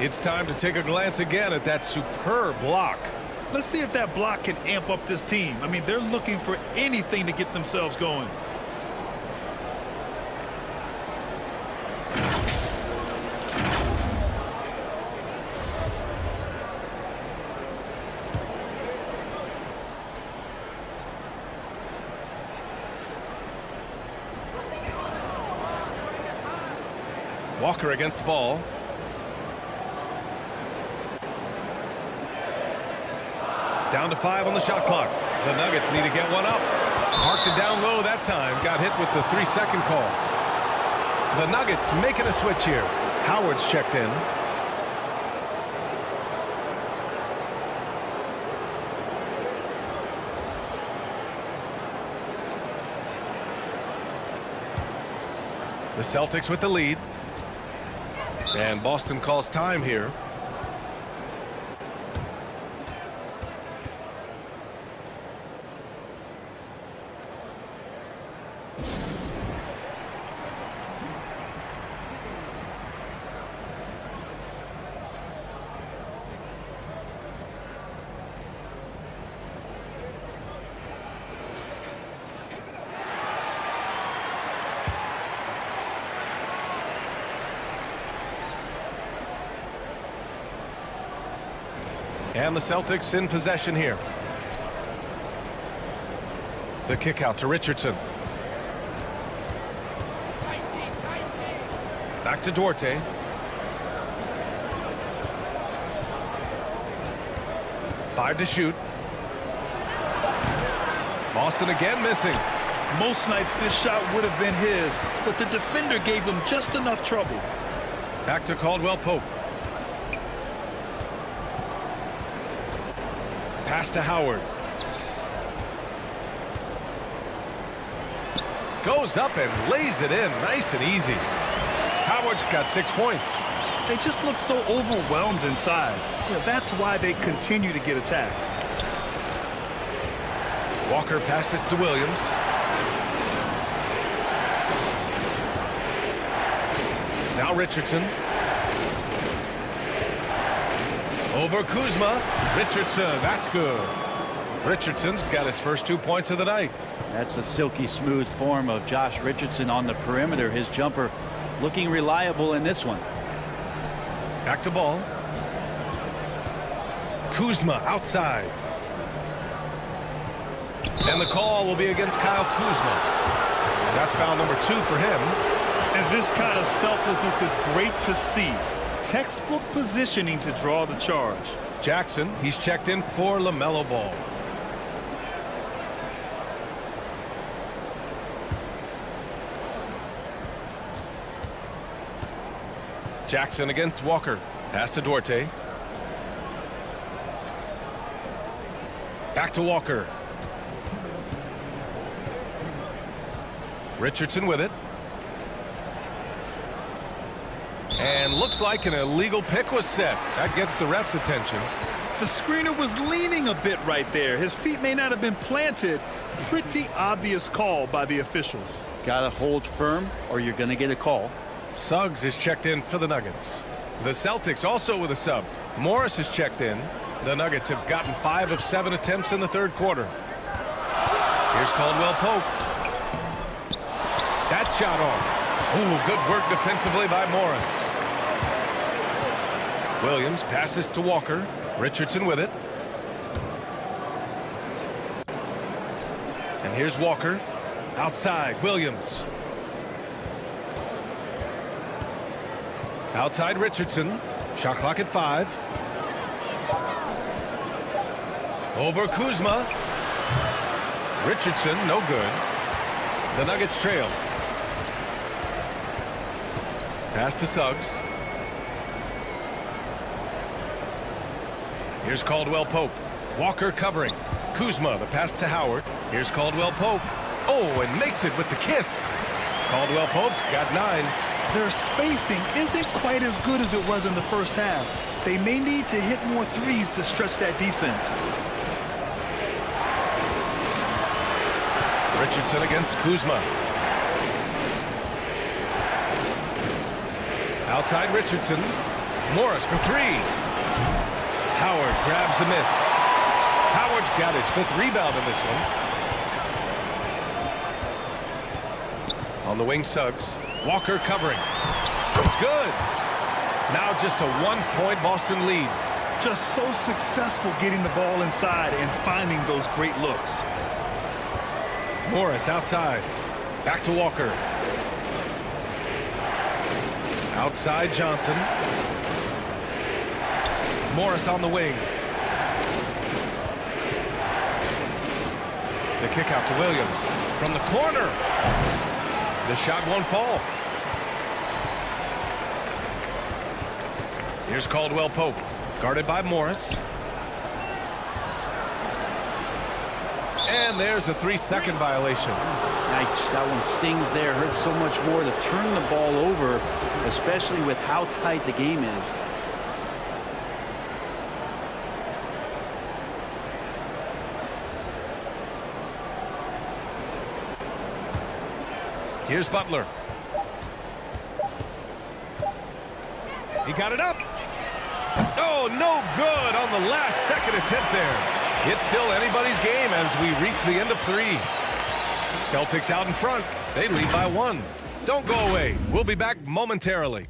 It's time to take a glance again at that superb block. Let's see if that block can amp up this team. I mean, they're looking for anything to get themselves going. Walker against ball. Down to 5 on the shot clock. The Nuggets need to get one up. Marked it down low that time. Got hit with the 3-second call. The Nuggets making a switch here. Howard's checked in. The Celtics with the lead. And Boston calls time here. And the Celtics in possession here. The kick out to Richardson. Back to Duarte. Five to shoot. Boston again missing. Most nights this shot would have been his, but the defender gave him just enough trouble. Back to Caldwell Pope. Pass to Howard. Goes up and lays it in nice and easy. Howard's got 6 points. They just look so overwhelmed inside. Yeah, that's why they continue to get attacked. Walker passes to Williams. Now Richardson. Over Kuzma. Richardson, that's good. Richardson's got his first 2 points of the night. That's a silky smooth form of Josh Richardson on the perimeter. His jumper looking reliable in this one. Back to ball. Kuzma outside. And the call will be against Kyle Kuzma. That's foul number 2 for him. And this kind of selflessness is great to see. Textbook positioning to draw the charge. Jackson, he's checked in for LaMelo Ball. Jackson against Walker. Pass to Duarte. Back to Walker. Richardson with it. And looks like an illegal pick was set. That gets the ref's attention. The screener was leaning a bit right there. His feet may not have been planted. Pretty obvious call by the officials. Gotta hold firm or you're gonna get a call. Suggs is checked in for the Nuggets. The Celtics also with a sub. Morris is checked in. The Nuggets have gotten 5 of 7 attempts in the third quarter. Here's Caldwell Pope. That shot off. Ooh, good work defensively by Morris. Williams passes to Walker. Richardson with it. And here's Walker. Outside, Williams. Outside Richardson. Shot clock at 5. Over Kuzma. Richardson, no good. The Nuggets trail. Pass to Suggs. Here's Caldwell Pope. Walker covering. Kuzma, the pass to Howard. Here's Caldwell Pope. Oh, and makes it with the kiss. Caldwell Pope's got 9. Their spacing isn't quite as good as it was in the first half. They may need to hit more threes to stretch that defense. Richardson against Kuzma. Outside Richardson. Morris for 3. Howard grabs the miss. Howard's got his 5th rebound in this one. On the wing, Suggs. Walker covering. It's good. Now just a 1-point Boston lead. Just so successful getting the ball inside and finding those great looks. Morris outside. Back to Walker. Outside Johnson. Morris on the wing. The kick out to Williams. From the corner. The shot won't fall. Here's Caldwell Pope. Guarded by Morris. And there's a 3-second violation. Nice. That one stings there. Hurts so much more to turn the ball over, especially with how tight the game is. Here's Butler. He got it up. Oh, no good on the last second attempt there. It's still anybody's game as we reach the end of 3. Celtics out in front. They lead by 1. Don't go away. We'll be back momentarily.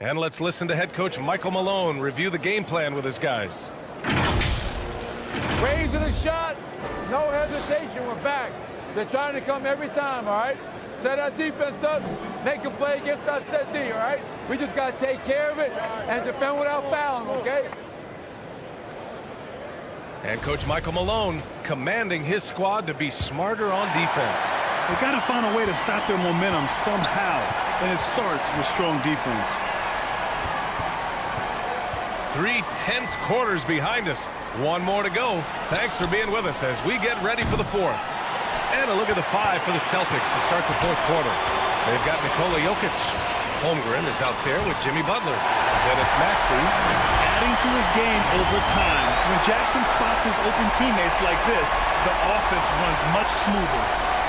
And let's listen to head coach Michael Malone review the game plan with his guys. Raising a shot, no hesitation, we're back. They're trying to come every time, all right? Set our defense up, make a play against our set D, all right? We just got to take care of it and defend without fouling, okay? And Coach Michael Malone commanding his squad to be smarter on defense. They got to find a way to stop their momentum somehow, and it starts with strong defense. 3 tense quarters behind us. 1 more to go. Thanks for being with us as we get ready for the 4th. And a look at the 5 for the Celtics to start the 4th quarter. They've got Nikola Jokic. Holmgren is out there with Jimmy Butler. Then it's Maxey. Adding to his game over time. When Jackson spots his open teammates like this, the offense runs much smoother.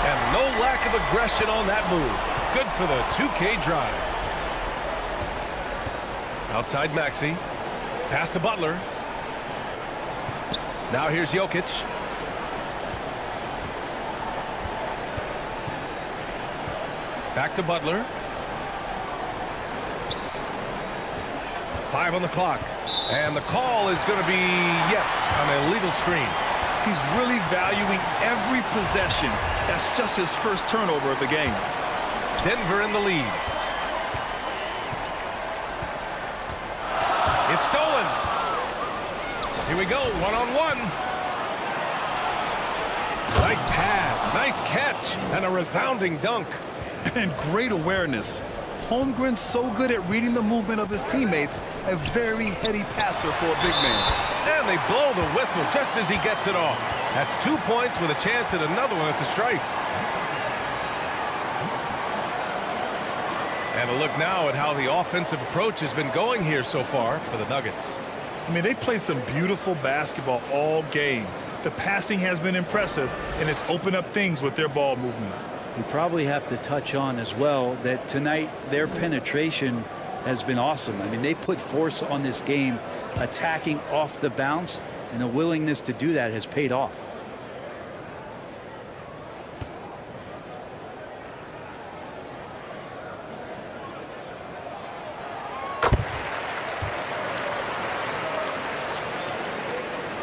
And no lack of aggression on that move. Good for the 2K drive. Outside Maxey. Pass to Butler. Now here's Jokic. Back to Butler. 5 on the clock. And the call is going to be, yes, an illegal screen. He's really valuing every possession. That's just his first turnover of the game. Denver in the lead. It's stolen. Here we go, 1-on-1. Nice pass, nice catch, and a resounding dunk. And great awareness. Holmgren's so good at reading the movement of his teammates, a very heady passer for a big man. And they blow the whistle just as he gets it off. That's 2 points with a chance at another one at the stripe. And a look now at how the offensive approach has been going here so far for the Nuggets. I mean, they've played some beautiful basketball all game. The passing has been impressive, and it's opened up things with their ball movement. We probably have to touch on as well that tonight their penetration has been awesome. I mean, they put force on this game, attacking off the bounce, and the willingness to do that has paid off.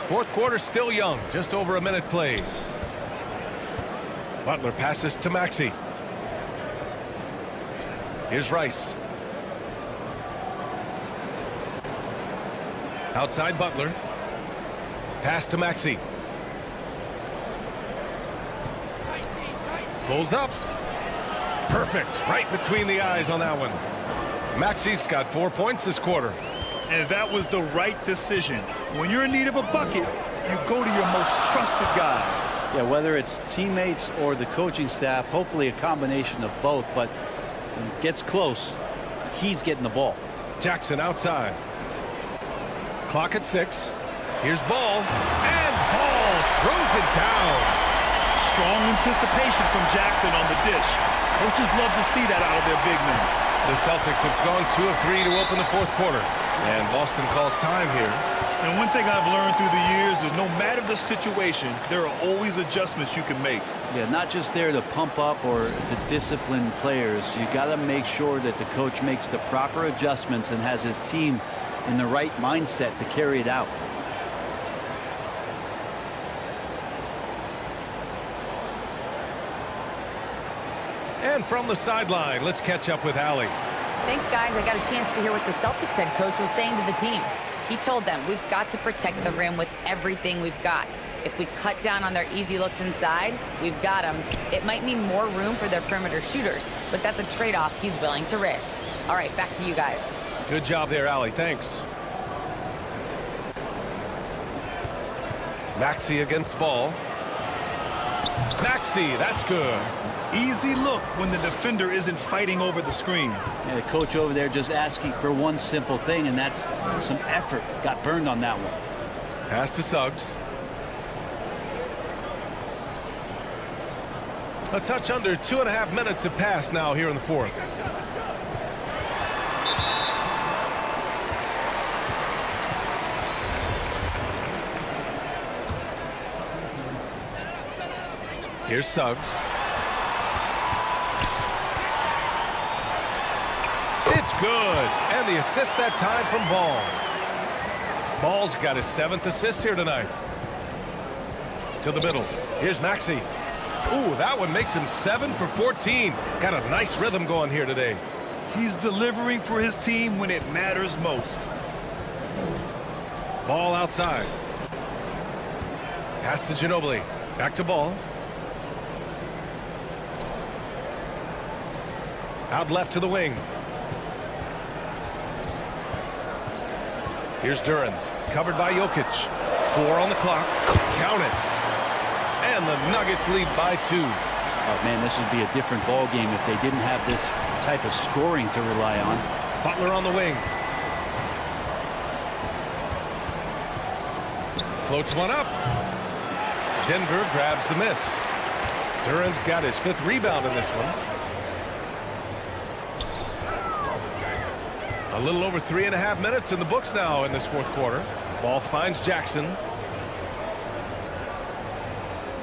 Fourth quarter still young, just over a minute played. Butler passes to Maxey. Here's Rice. Outside Butler. Pass to Maxey. Pulls up. Perfect. Right between the eyes on that one. Maxey's got 4 points this quarter. And that was the right decision. When you're in need of a bucket, you go to your most trusted guys. Yeah, whether it's teammates or the coaching staff, hopefully a combination of both, but when it gets close, he's getting the ball. Jackson outside. Clock at 6. Here's Ball. And Ball throws it down. Strong anticipation from Jackson on the dish. Coaches love to see that out of their big men. The Celtics have gone 2 of 3 to open the fourth quarter. And Boston calls time here. And one thing I've learned through the years is no matter the situation, there are always adjustments you can make. Yeah, not just there to pump up or to discipline players. You got to make sure that the coach makes the proper adjustments and has his team in the right mindset to carry it out. And from the sideline, let's catch up with Allie. Thanks, guys. I got a chance to hear what the Celtics head coach was saying to the team. He told them, we've got to protect the rim with everything we've got. If we cut down on their easy looks inside, we've got them. It might mean more room for their perimeter shooters, but that's a trade-off he's willing to risk. All right, back to you guys. Good job there, Allie. Thanks. Maxey against Ball. Maxey, that's good. Easy look when the defender isn't fighting over the screen. Yeah, the coach over there just asking for one simple thing, and that's some effort. Got burned on that one. Pass to Suggs. A touch under 2.5 minutes have passed now here in the fourth. Here's Suggs. It's good. And the assist that time from Ball. Ball's got his 7th assist here tonight. To the middle. Here's Maxey. Ooh, that one makes him 7 for 14. Got a nice rhythm going here today. He's delivering for his team when it matters most. Ball outside. Pass to Ginobili. Back to Ball. Out left to the wing. Here's Duren. Covered by Jokic. 4 on the clock. Count it. And the Nuggets lead by 2. Oh, man, this would be a different ball game if they didn't have this type of scoring to rely on. Butler on the wing. Floats one up. Denver grabs the miss. Duren's got his 5th rebound in this one. A little over 3.5 minutes in the books now in this fourth quarter. Ball finds Jackson.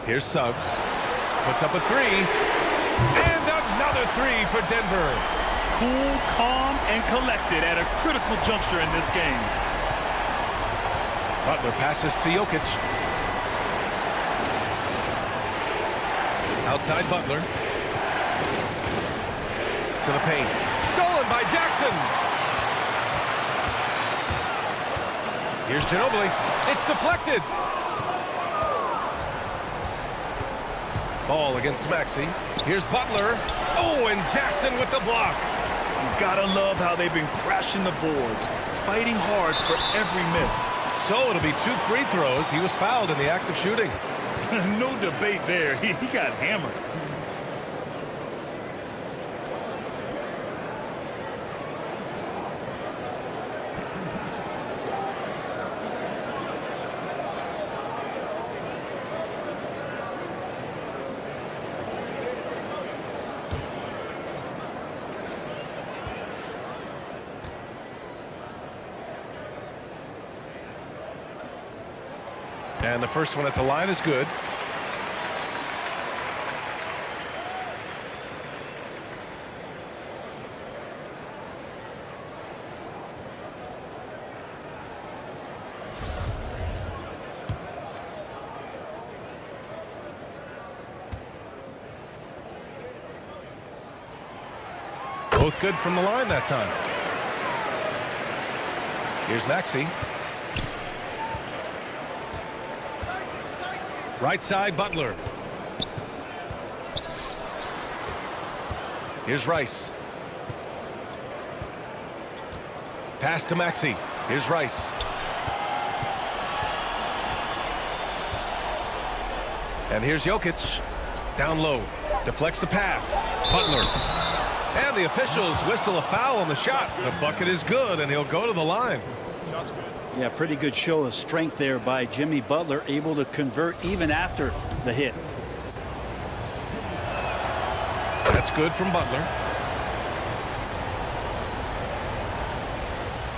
Here's Suggs. Puts up a 3. And another 3 for Denver. Cool, calm, and collected at a critical juncture in this game. Butler passes to Jokic. Outside Butler. To the paint. Stolen by Jackson. Here's Ginobili. It's deflected. Ball against Maxey. Here's Butler. Oh, and Jackson with the block. You gotta love how they've been crashing the boards, fighting hard for every miss. So it'll be 2 free throws. He was fouled in the act of shooting. No debate there. He got hammered. And the first one at the line is good. Both good from the line that time. Here's Maxey. Right side, Butler. Here's Rice. Pass to Maxey. Here's Rice. And here's Jokic. Down low. Deflects the pass. Butler. And the officials whistle a foul on the shot. The bucket is good, and he'll go to the line. Yeah, pretty good show of strength there by Jimmy Butler, able to convert even after the hit. That's good from Butler.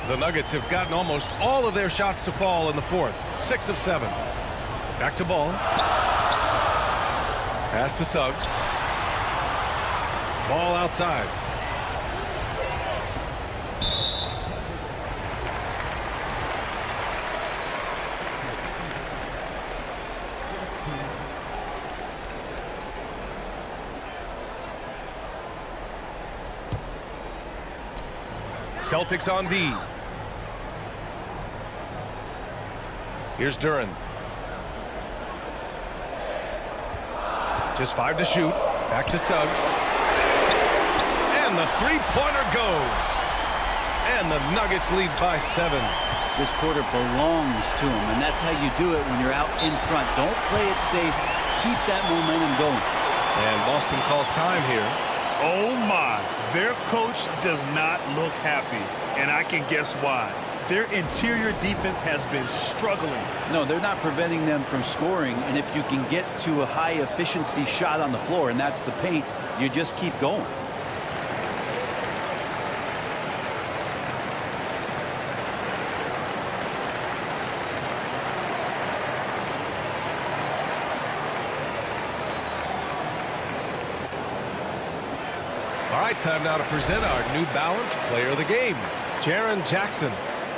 The Nuggets have gotten almost all of their shots to fall in the fourth. 6 of 7. Back to Ball. Pass to Suggs. Ball outside. Celtics on D. Here's Duren. Just 5 to shoot. Back to Suggs. And the three-pointer goes. And the Nuggets lead by 7. This quarter belongs to him, and that's how you do it when you're out in front. Don't play it safe. Keep that momentum going. And Boston calls time here. Oh my, their coach does not look happy, and I can guess why. Their interior defense has been struggling. No, they're not preventing them from scoring, and if you can get to a high efficiency shot on the floor, and that's the paint, you just keep going. All right, time now to present our New Balance Player of the Game, Jaren Jackson.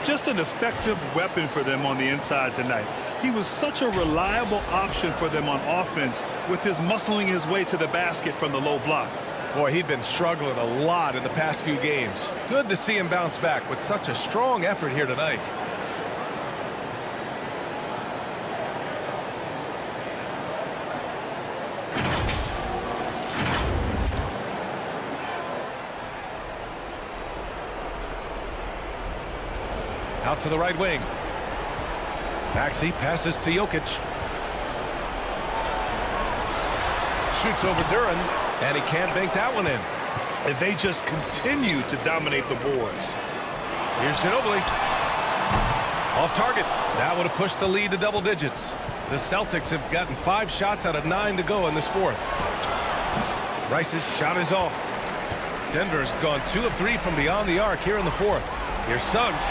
Just an effective weapon for them on the inside tonight. He was such a reliable option for them on offense with his muscling his way to the basket from the low block. Boy, he'd been struggling a lot in the past few games. Good to see him bounce back with such a strong effort here tonight. Out to the right wing. Maxey passes to Jokic. Shoots over Duren, and he can't bank that one in. And they just continue to dominate the boards. Here's Ginobili. Off target. That would have pushed the lead to double digits. The Celtics have gotten 5 shots out of 9 to go in this fourth. Rice's shot is off. Denver's gone 2 of 3 from beyond the arc here in the fourth. Here's Suggs.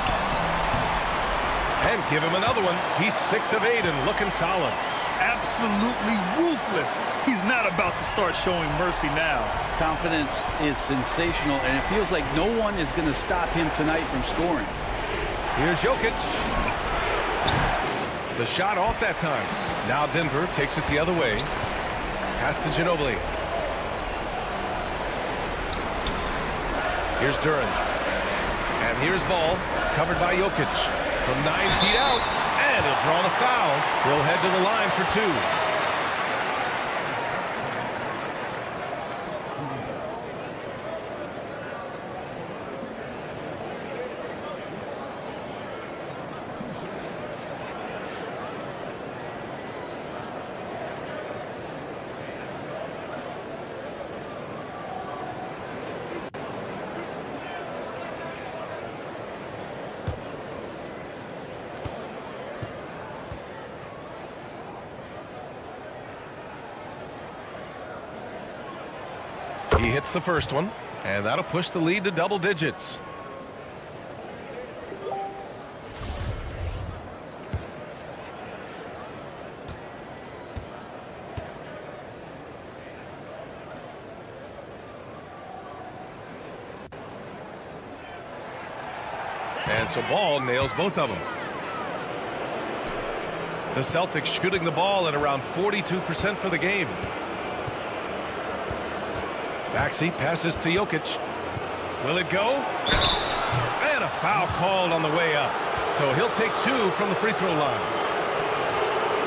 And give him another one. He's 6 of 8 and looking solid. Absolutely ruthless. He's not about to start showing mercy now. Confidence is sensational, and it feels like no one is going to stop him tonight from scoring. Here's Jokic. The shot off that time. Now Denver takes it the other way. Pass to Ginobili. Here's Duren. And here's Ball, covered by Jokic. From 9 feet out, and he'll draw the foul. He'll head to the line for 2. He hits the first one, and that'll push the lead to double digits. And so Ball nails both of them. The Celtics shooting the ball at around 42% for the game. Maxey passes to Jokic. Will it go? And a foul called on the way up. So he'll take 2 from the free throw line.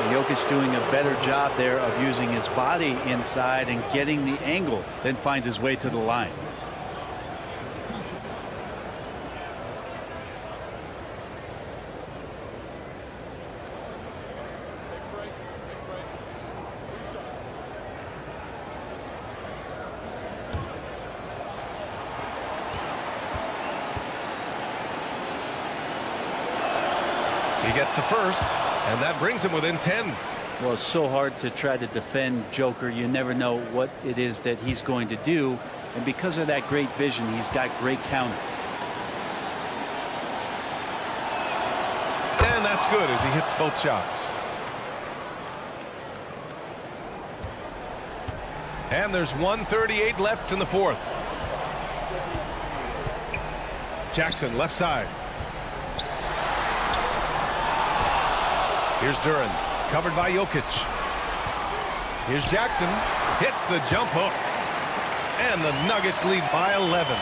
Jokic doing a better job there of using his body inside and getting the angle, then finds his way to the line. He gets the first, and that brings him within 10. Well, it's so hard to try to defend Joker. You never know what it is that he's going to do. And because of that great vision, he's got great counter. And that's good as he hits both shots. And there's 1:38 left in the fourth. Jackson, left side. Here's Duran, covered by Jokic. Here's Jackson, hits the jump hook. And the Nuggets lead by 11.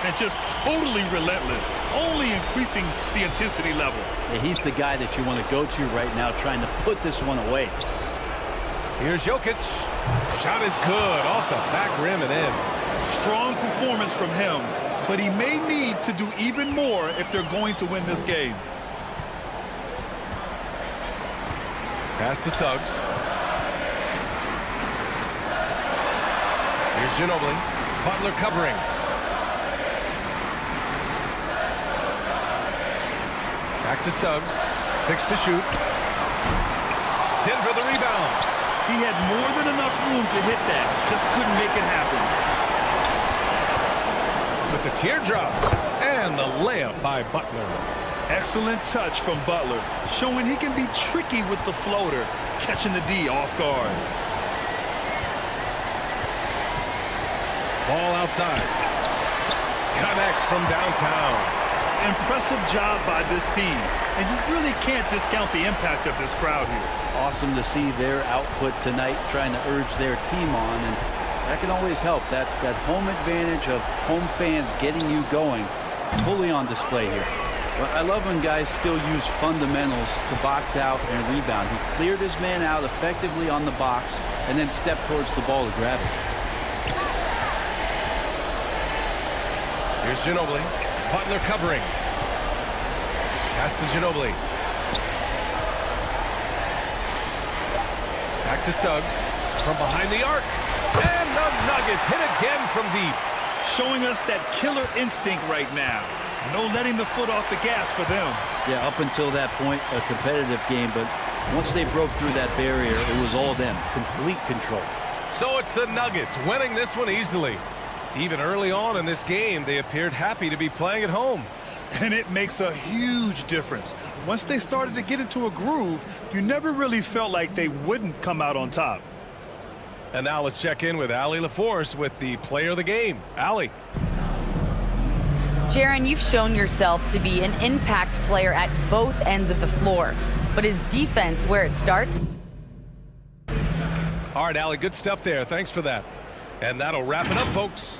And just totally relentless, only increasing the intensity level. Yeah, he's the guy that you want to go to right now, trying to put this one away. Here's Jokic. Shot is good, off the back rim and in. Strong performance from him, but he may need to do even more if they're going to win this game. Pass to Suggs. Here's Ginobili. Butler covering. Back to Suggs. 6 to shoot. Denver the rebound. He had more than enough room to hit that. Just couldn't make it happen. With the teardrop. And the layup by Butler. Excellent touch from Butler, showing he can be tricky with the floater, catching the D off guard. Ball outside. Connects from downtown. Impressive job by this team, and you really can't discount the impact of this crowd here. Awesome to see their output tonight, trying to urge their team on, and that can always help. That home advantage of home fans getting you going, fully on display here. Well, I love when guys still use fundamentals to box out and rebound. He cleared his man out effectively on the box and then stepped towards the ball to grab it. Here's Ginobili. Butler covering. Pass to Ginobili. Back to Suggs. From behind the arc. And the Nuggets hit again from deep. Showing us that killer instinct right now. No letting the foot off the gas for them. Yeah, up until that point, a competitive game, but once they broke through that barrier, it was all them. Complete control. So it's the Nuggets winning this one easily. Even early on in this game, they appeared happy to be playing at home. And it makes a huge difference. Once they started to get into a groove, you never really felt like they wouldn't come out on top. And now let's check in with Allie LaForce with the player of the game. Allie. Jaron, you've shown yourself to be an impact player at both ends of the floor. But is defense where it starts? All right, Allie, good stuff there. Thanks for that. And that'll wrap it up, folks.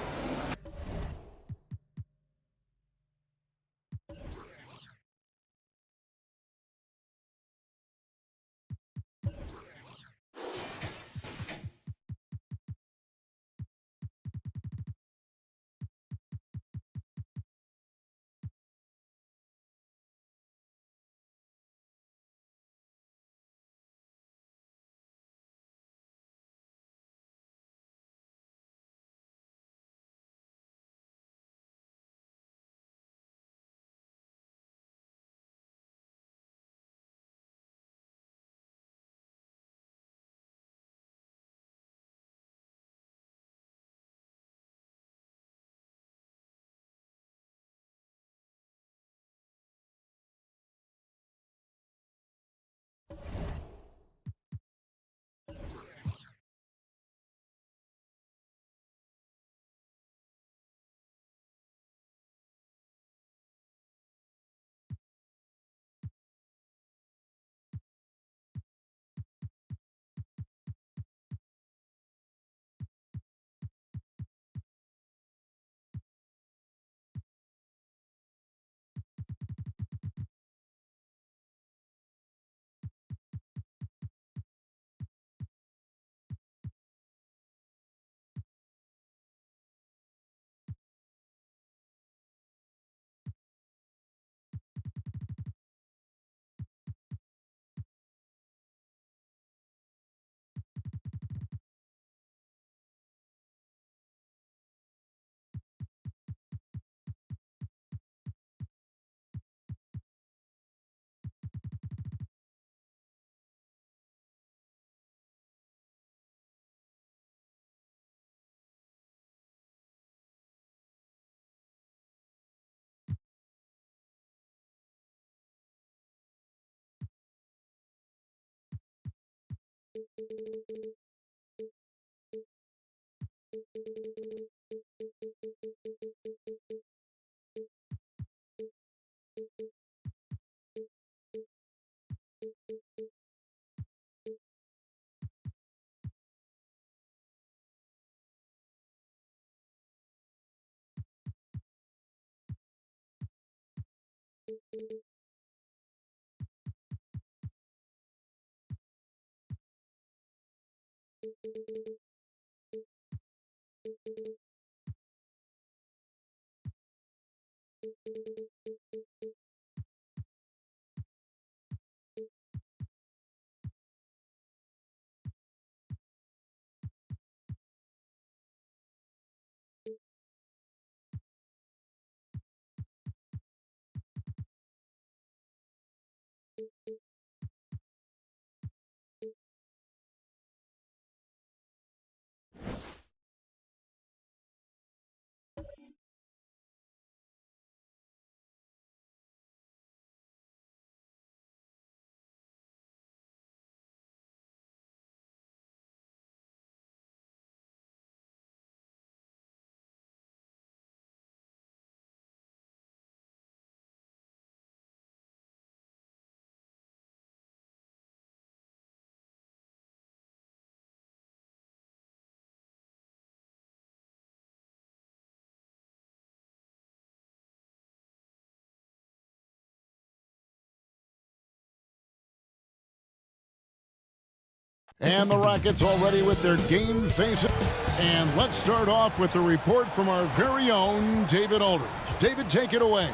And the Rockets already with their game faces. And let's start off with the report from our very own David Aldridge. David, take it away.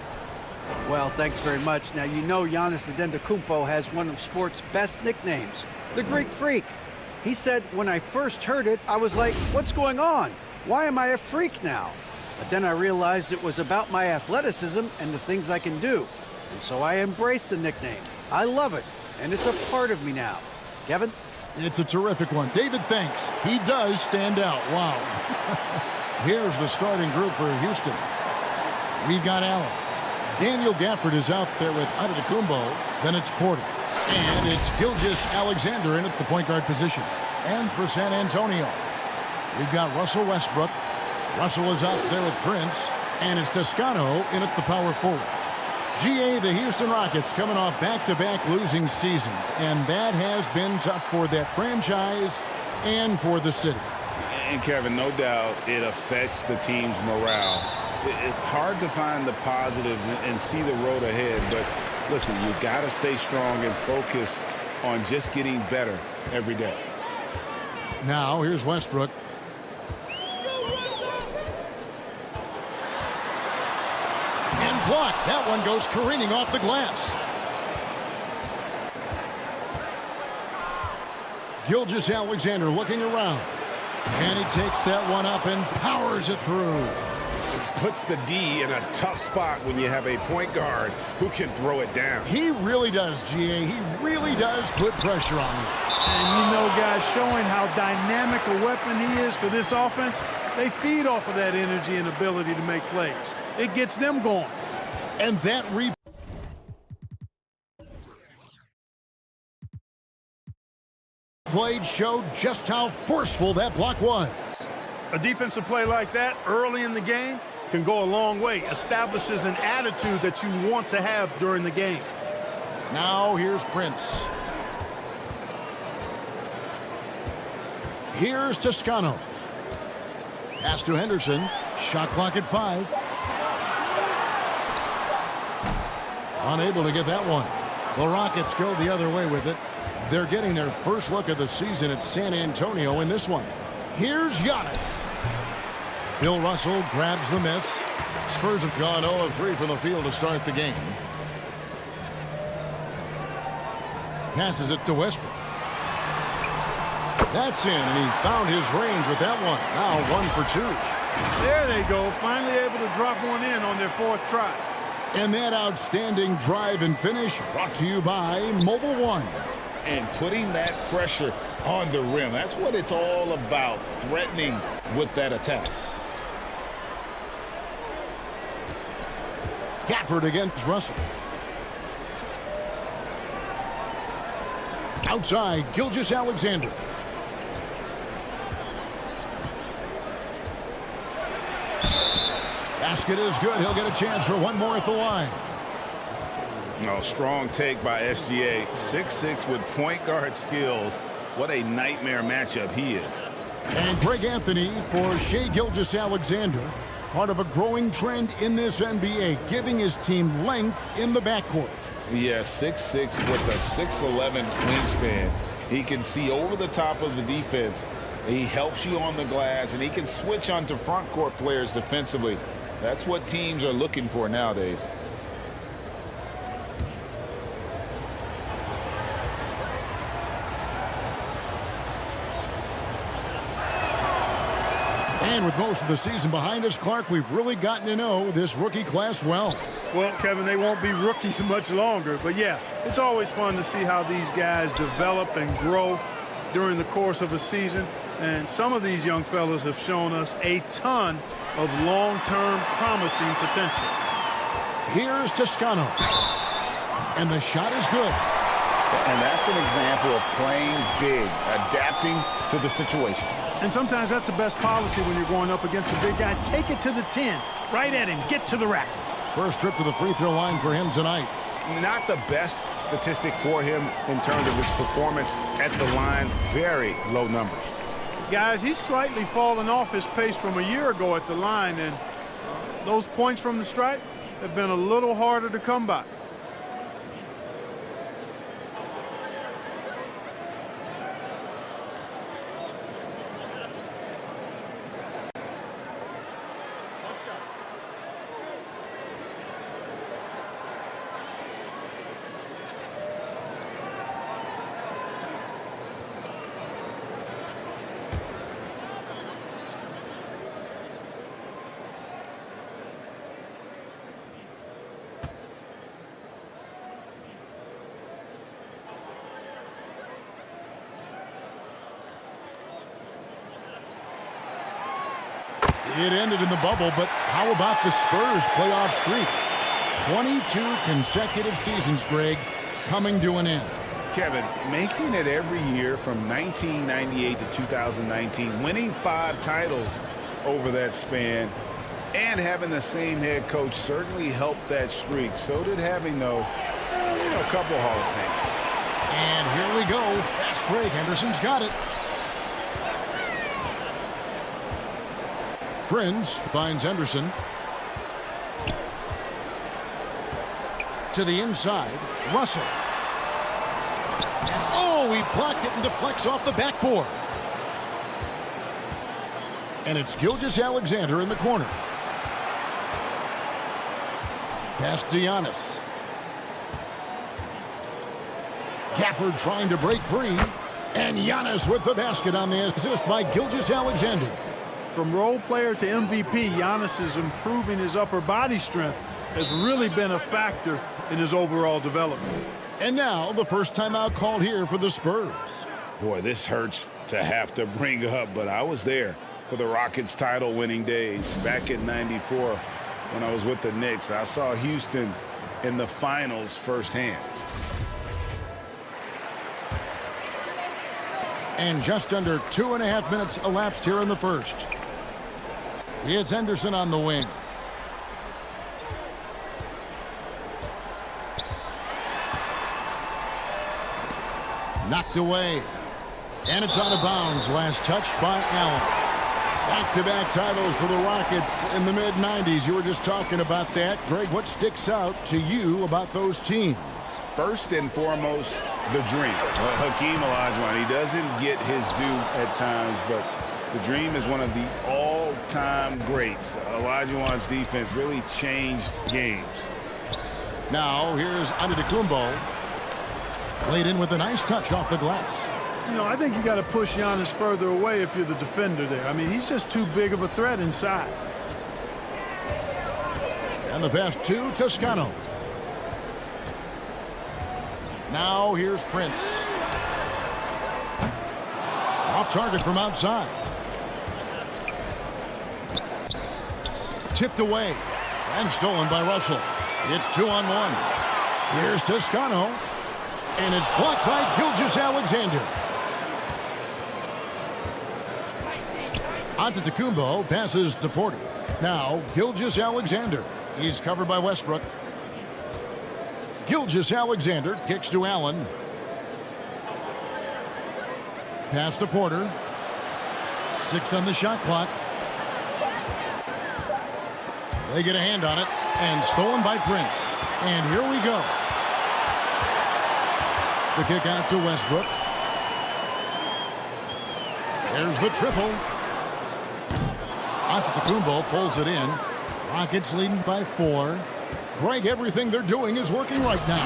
Well, thanks very much. Now, you know Giannis Antetokounmpo has one of sports' best nicknames, the Greek Freak. He said, when I first heard it, I was like, what's going on? Why am I a freak now? But then I realized it was about my athleticism and the things I can do. And so I embraced the nickname. I love it, and it's a part of me now. Kevin? It's a terrific one. David thinks he does stand out. Wow. Here's the starting group for Houston. We've got Allen. Daniel Gafford is out there with Antetokounmpo. Then it's Porter. And it's Gilgeous-Alexander in at the point guard position. And for San Antonio, we've got Russell Westbrook. Russell is out there with Prince. And it's Toscano in at the power forward. GA, the Houston Rockets coming off back-to-back losing seasons. And that has been tough for that franchise and for the city. And Kevin, no doubt it affects the team's morale. It's hard to find the positives and see the road ahead. But listen, you got to stay strong and focus on just getting better every day. Now, here's Westbrook. And blocked. That one goes careening off the glass. Gilgeous-Alexander looking around. And he takes that one up and powers it through. Puts the D in a tough spot when you have a point guard who can throw it down. He really does, GA. He really does put pressure on you. And you know, guys, showing how dynamic a weapon he is for this offense, they feed off of that energy and ability to make plays. It gets them going. And that replay showed just how forceful that block was. A defensive play like that early in the game can go a long way. Establishes an attitude that you want to have during the game. Now here's Prince. Here's Toscano. Pass to Henderson. Shot clock at 5. Unable to get that one. The Rockets go the other way with it. They're getting their first look of the season at San Antonio in this one. Here's Giannis. Bill Russell grabs the miss. Spurs have gone 0 of 3 from the field to start the game. Passes it to Westbrook. That's in, and he found his range with that one. Now 1 for 2. There they go, finally able to drop one in on their 4th try. And that outstanding drive and finish brought to you by Mobile One. And putting that pressure on the rim. That's what it's all about, threatening with that attack. Gafford against Russell. Outside, Gilgeous-Alexander. Basket is good. He'll get a chance for one more at the line. No, strong take by SGA. 6'6" with point guard skills. What a nightmare matchup he is. And Greg Anthony for Shai Gilgeous-Alexander. Part of a growing trend in this NBA, giving his team length in the backcourt. Yeah, 6'6" with a 6'11" wingspan. He can see over the top of the defense. He helps you on the glass, and he can switch onto front court players defensively. That's what teams are looking for nowadays. And with most of the season behind us, Clark, we've really gotten to know this rookie class well. Well, Kevin, they won't be rookies much longer. But, yeah, it's always fun to see how these guys develop and grow during the course of a season. And some of these young fellas have shown us a ton of long-term promising potential. Here's Toscano. And the shot is good. And that's an example of playing big, adapting to the situation. And sometimes that's the best policy when you're going up against a big guy. Take it to the 10. Right at him. Get to the rack. First trip to the free throw line for him tonight. Not the best statistic for him in terms of his performance at the line. Very low numbers. Guys, he's slightly fallen off his pace from a year ago at the line, and those points from the stripe have been a little harder to come by. It ended in the bubble, but how about the Spurs playoff streak? 22 consecutive seasons, Greg, coming to an end. Kevin, making it every year from 1998 to 2019, winning 5 titles over that span, and having the same head coach certainly helped that streak. So did having, though, a couple Hall of Fame. And here we go. Fast break. Henderson's got it. Prince finds Henderson. To the inside. Russell. And oh, he blocked it and deflects off the backboard. And it's Gilgeous-Alexander in the corner. Past Giannis. Gafford trying to break free. And Giannis with the basket on the assist by Gilgeous-Alexander. From role player to MVP, Giannis is improving his upper body strength. Has really been a factor in his overall development. And now the first timeout called here for the Spurs. Boy, this hurts to have to bring up, but I was there for the Rockets title winning days back in '94 when I was with the Knicks. I saw Houston in the finals firsthand. And just under 2.5 minutes elapsed here in the first. It's Henderson on the wing. Knocked away. And it's out of bounds. Last touch by Allen. Back-to-back titles for the Rockets in the mid-90s. You were just talking about that. Greg, what sticks out to you about those teams? First and foremost, the dream. Hakeem Olajuwon, he doesn't get his due at times, but the dream is one of the all-time greats. Olajuwon's defense really changed games. Now, here's Antetokounmpo. Played in with a nice touch off the glass. You know, I think you got to push Giannis further away if you're the defender there. I mean, he's just too big of a threat inside. And the pass to Toscano. Now here's Prince. Off target from outside. Tipped away and stolen by Russell. It's 2-on-1. Here's Toscano. And it's blocked by Gilgeous-Alexander. Antetokounmpo passes to Porter. Now, Gilgeous-Alexander. He's covered by Westbrook. Gilgeous-Alexander kicks to Allen. Pass to Porter. 6 on the shot clock. They get a hand on it, and stolen by Prince. And here we go. The kick out to Westbrook. There's the triple. Antetokounmpo pulls it in. Rockets leading by 4. Greg, everything they're doing is working right now.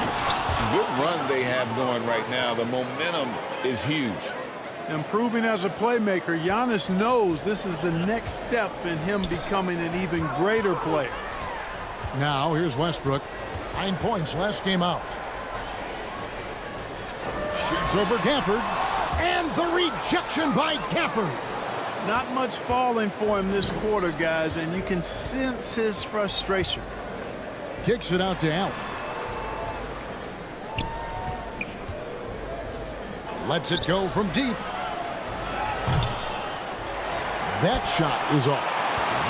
Good run they have going right now. The momentum is huge. Improving as a playmaker, Giannis knows this is the next step in him becoming an even greater player. Now, here's Westbrook. 9 points last game out. Shoots over Gafford. And the rejection by Gafford. Not much falling for him this quarter, guys, and you can sense his frustration. Kicks it out to Allen. Lets it go from deep. That shot is off.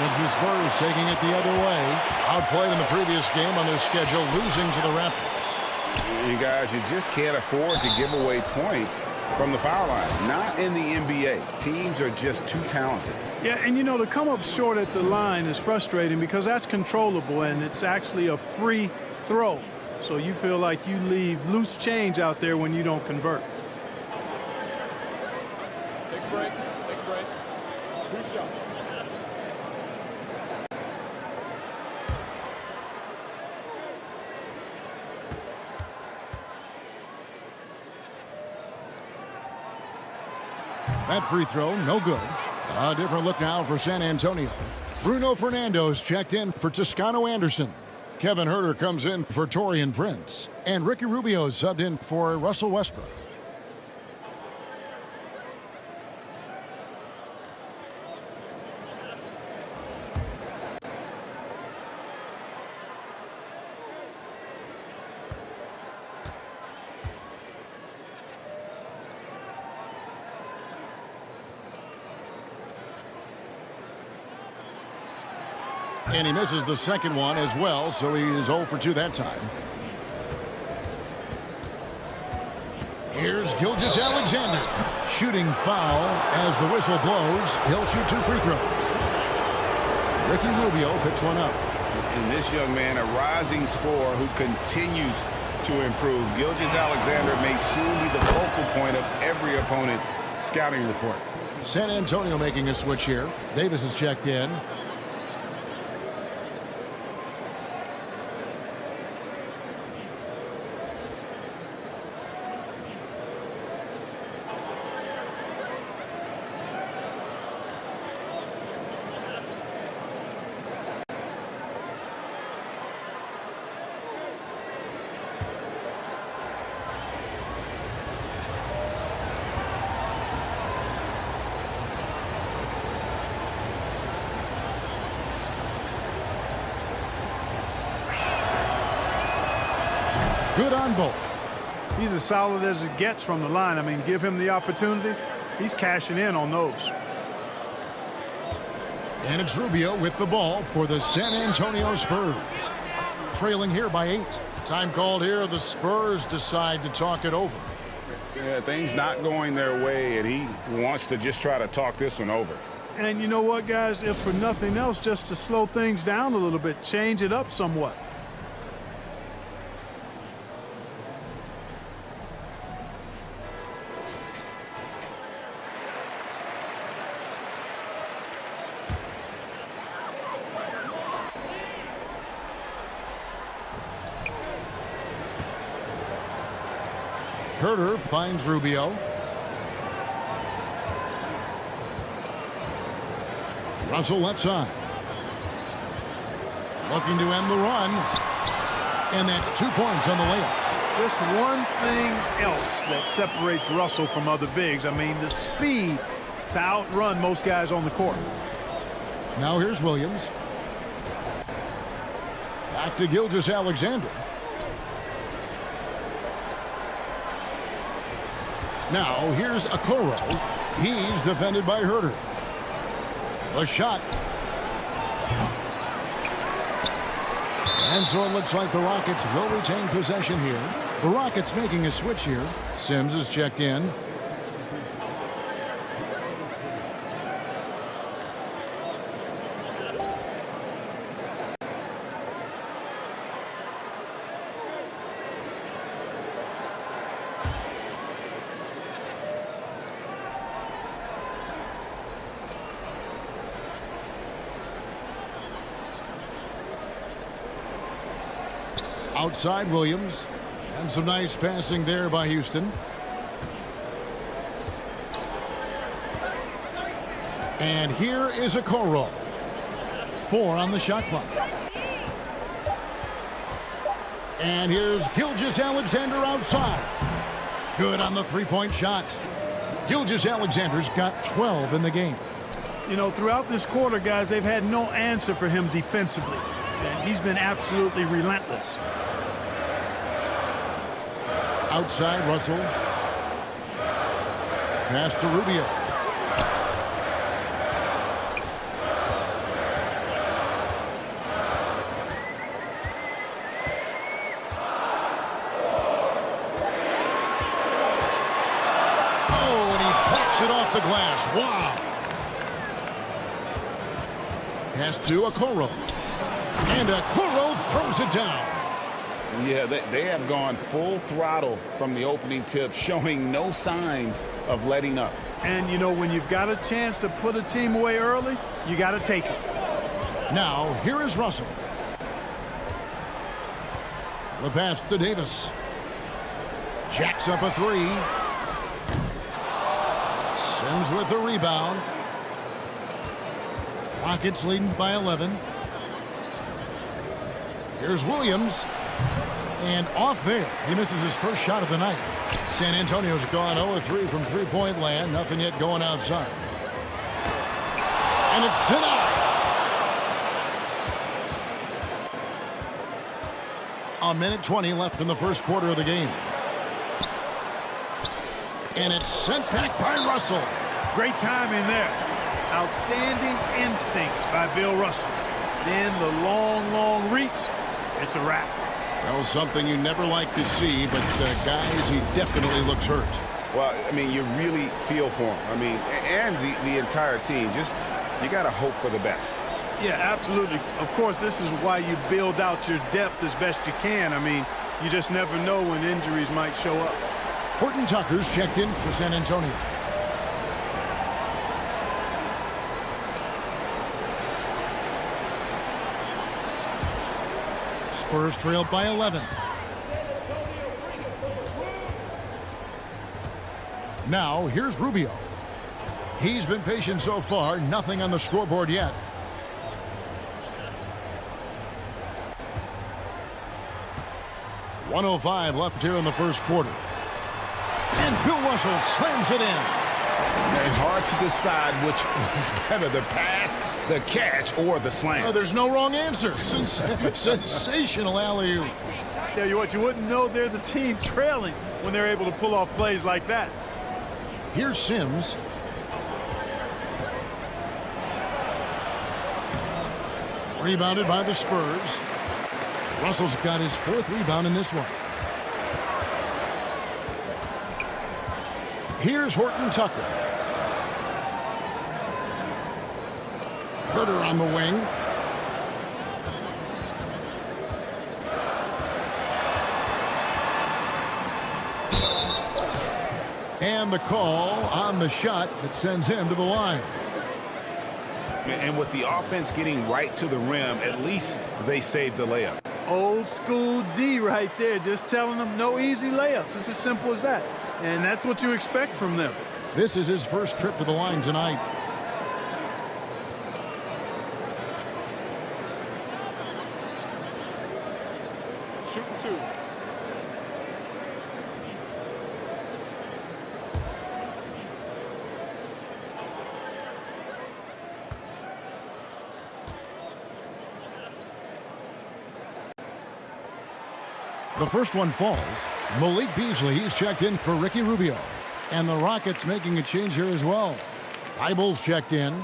It's the Spurs taking it the other way. Outplayed in the previous game on their schedule, losing to the Raptors. You guys, you just can't afford to give away points from the foul line. Not in the NBA. Teams are just too talented. Yeah, and you know, to come up short at the line is frustrating because that's controllable and it's actually a free throw. So you feel like you leave loose change out there when you don't convert. Take a break. Take a break. 2 shots. That free throw, no good. A different look now for San Antonio. Bruno Fernando's checked in for Toscano Anderson. Kevin Huerter comes in for Taurean Prince. And Ricky Rubio subbed in for Russell Westbrook. And he misses the second one as well, so he is 0 for 2 that time. Here's Gilgeous-Alexander. Shooting foul as the whistle blows. He'll shoot 2 free throws. Ricky Rubio picks one up. And this young man, a rising scorer who continues to improve. Gilgeous-Alexander may soon be the focal point of every opponent's scouting report. San Antonio making a switch here. Davis is checked in. Good on both. He's as solid as it gets from the line. I mean, give him the opportunity. He's cashing in on those. And it's Rubio with the ball for the San Antonio Spurs. Trailing here by 8. Time called here. The Spurs decide to talk it over. Yeah, things not going their way, and he wants to just try to talk this one over. And you know what, guys? If for nothing else, just to slow things down a little bit, change it up somewhat. Huerter finds Rubio. Russell left side. Looking to end the run. And that's 2 points on the layup. Just one thing else that separates Russell from other bigs. I mean, the speed to outrun most guys on the court. Now here's Williams. Back to Gilgeous-Alexander. Now here's Okoro. He's defended by Herter. The shot. And so it looks like the Rockets will retain possession here. The Rockets making a switch here. Sims is checked in. Outside Williams. And some nice passing there by Houston. And here is Okoro. 4 on the shot clock. And here's Gilgeous-Alexander outside. Good on the three-point shot. Gilgeous-Alexander's got 12 in the game. You know, throughout this quarter, guys, they've had no answer for him defensively. And he's been absolutely relentless. Outside Russell. Pass to Rubio. Oh, and he picks it off the glass. Wow. Pass to Okoro. And Okoro throws it down. Yeah, they have gone full throttle from the opening tip, showing no signs of letting up. And, you know, when you've got a chance to put a team away early, you got to take it. Now, here is Russell. The pass to Davis. Jacks up a three. Sims with the rebound. Rockets leading by 11. Here's Williams. And off there. He misses his first shot of the night. San Antonio's gone 0-3 from three-point land. Nothing yet going outside. And it's denied. A minute 20 left in the first quarter of the game. And it's sent back by Russell. Great timing there. Outstanding instincts by Bill Russell. Then the long reach. It's a wrap. That was something you never like to see, but guys, he definitely looks hurt. Well, I mean, you really feel for him. I mean, and the entire team. Just, you got to hope for the best. Yeah, absolutely. Of course, this is why you build out your depth as best you can. I mean, you just never know when injuries might show up. Horton Tucker's checked in for San Antonio. Spurs trailed by 11. Now, here's Rubio. He's been patient so far. Nothing on the scoreboard yet. .105 left here in the first quarter. And Bill Russell slams it in. And hard to decide which was better, the pass, the catch, or the slam. Oh, there's no wrong answer. Sensational alley-oop. Tell you what, you wouldn't know they're the team trailing when they're able to pull off plays like that. Here's Sims. Rebounded by the Spurs. Russell's got his 4th rebound in this one. Here's Horton Tucker. Herter on the wing. And the call on the shot that sends him to the line. And with the offense getting right to the rim, at least they saved the layup. Old school D right there, just telling them no easy layups. It's as simple as that. And that's what you expect from them. This is his first trip to the line tonight. Shooting 2. The first one falls. Malik Beasley, he's checked in for Ricky Rubio. And the Rockets making a change here as well. Eibel's checked in.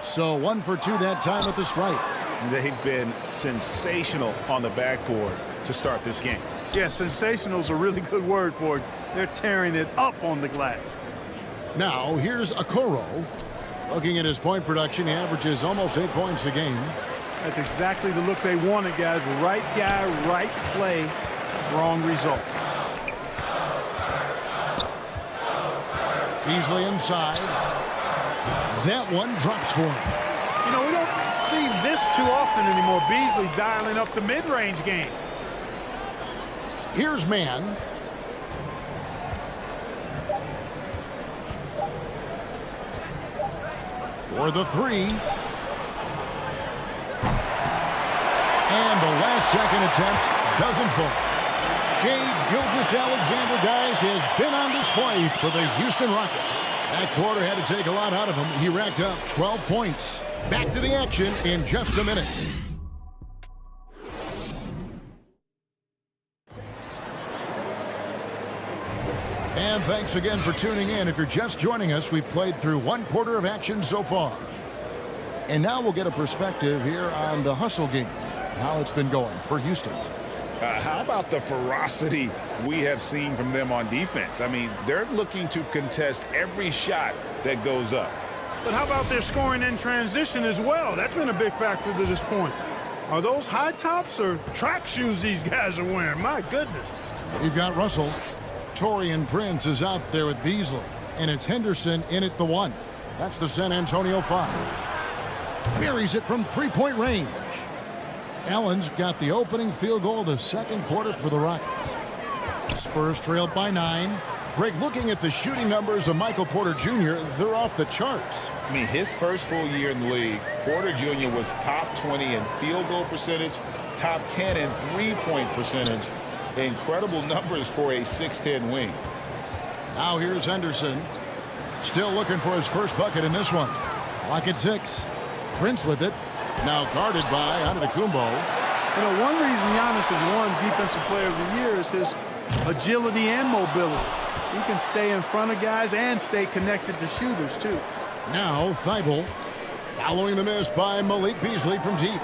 So 1 for 2 that time at the stripe. They've been sensational on the backboard to start this game. Yeah, sensational is a really good word for it. They're tearing it up on the glass. Now here's Okoro. Looking at his point production, he averages almost 8 points a game. That's exactly the look they wanted, guys. Right guy, right play, wrong result. Beasley inside. That one drops for him. You know, we don't see this too often anymore. Beasley dialing up the mid-range game. Here's Mann. For the three. And the last second attempt doesn't fall. Shai Gilgeous-Alexander, guys, has been on display for the Houston Rockets. That quarter had to take a lot out of him. He racked up 12 points. Back to the action in just a minute. And thanks again for tuning in. If you're just joining us, we've played through 1 quarter of action so far. And now we'll get a perspective here on the hustle game, how it's been going for Houston. How about the ferocity we have seen from them on defense? I mean, they're looking to contest every shot that goes up. But how about their scoring in transition as well? That's been a big factor to this point. Are those high tops or track shoes these guys are wearing? My goodness. We've got Russell. Taurean Prince is out there with Beasley. And it's Henderson in at the 1. That's the San Antonio 5. Buries it from three-point range. Allen's got the opening field goal of the second quarter for the Rockets. Spurs trailed by 9. Greg, looking at the shooting numbers of Michael Porter Jr., they're off the charts. I mean, his first full year in the league, Porter Jr. was top 20 in field goal percentage, top 10 in three-point percentage. Incredible numbers for a 6'10 wing. Now here's Henderson. Still looking for his first bucket in this one. Lock at 6. Prince with it. Now guarded by Antetokounmpo. You know, one reason Giannis has won Defensive Player of the Year is his agility and mobility. He can stay in front of guys and stay connected to shooters, too. Now Thibault following the miss by Malik Beasley from deep.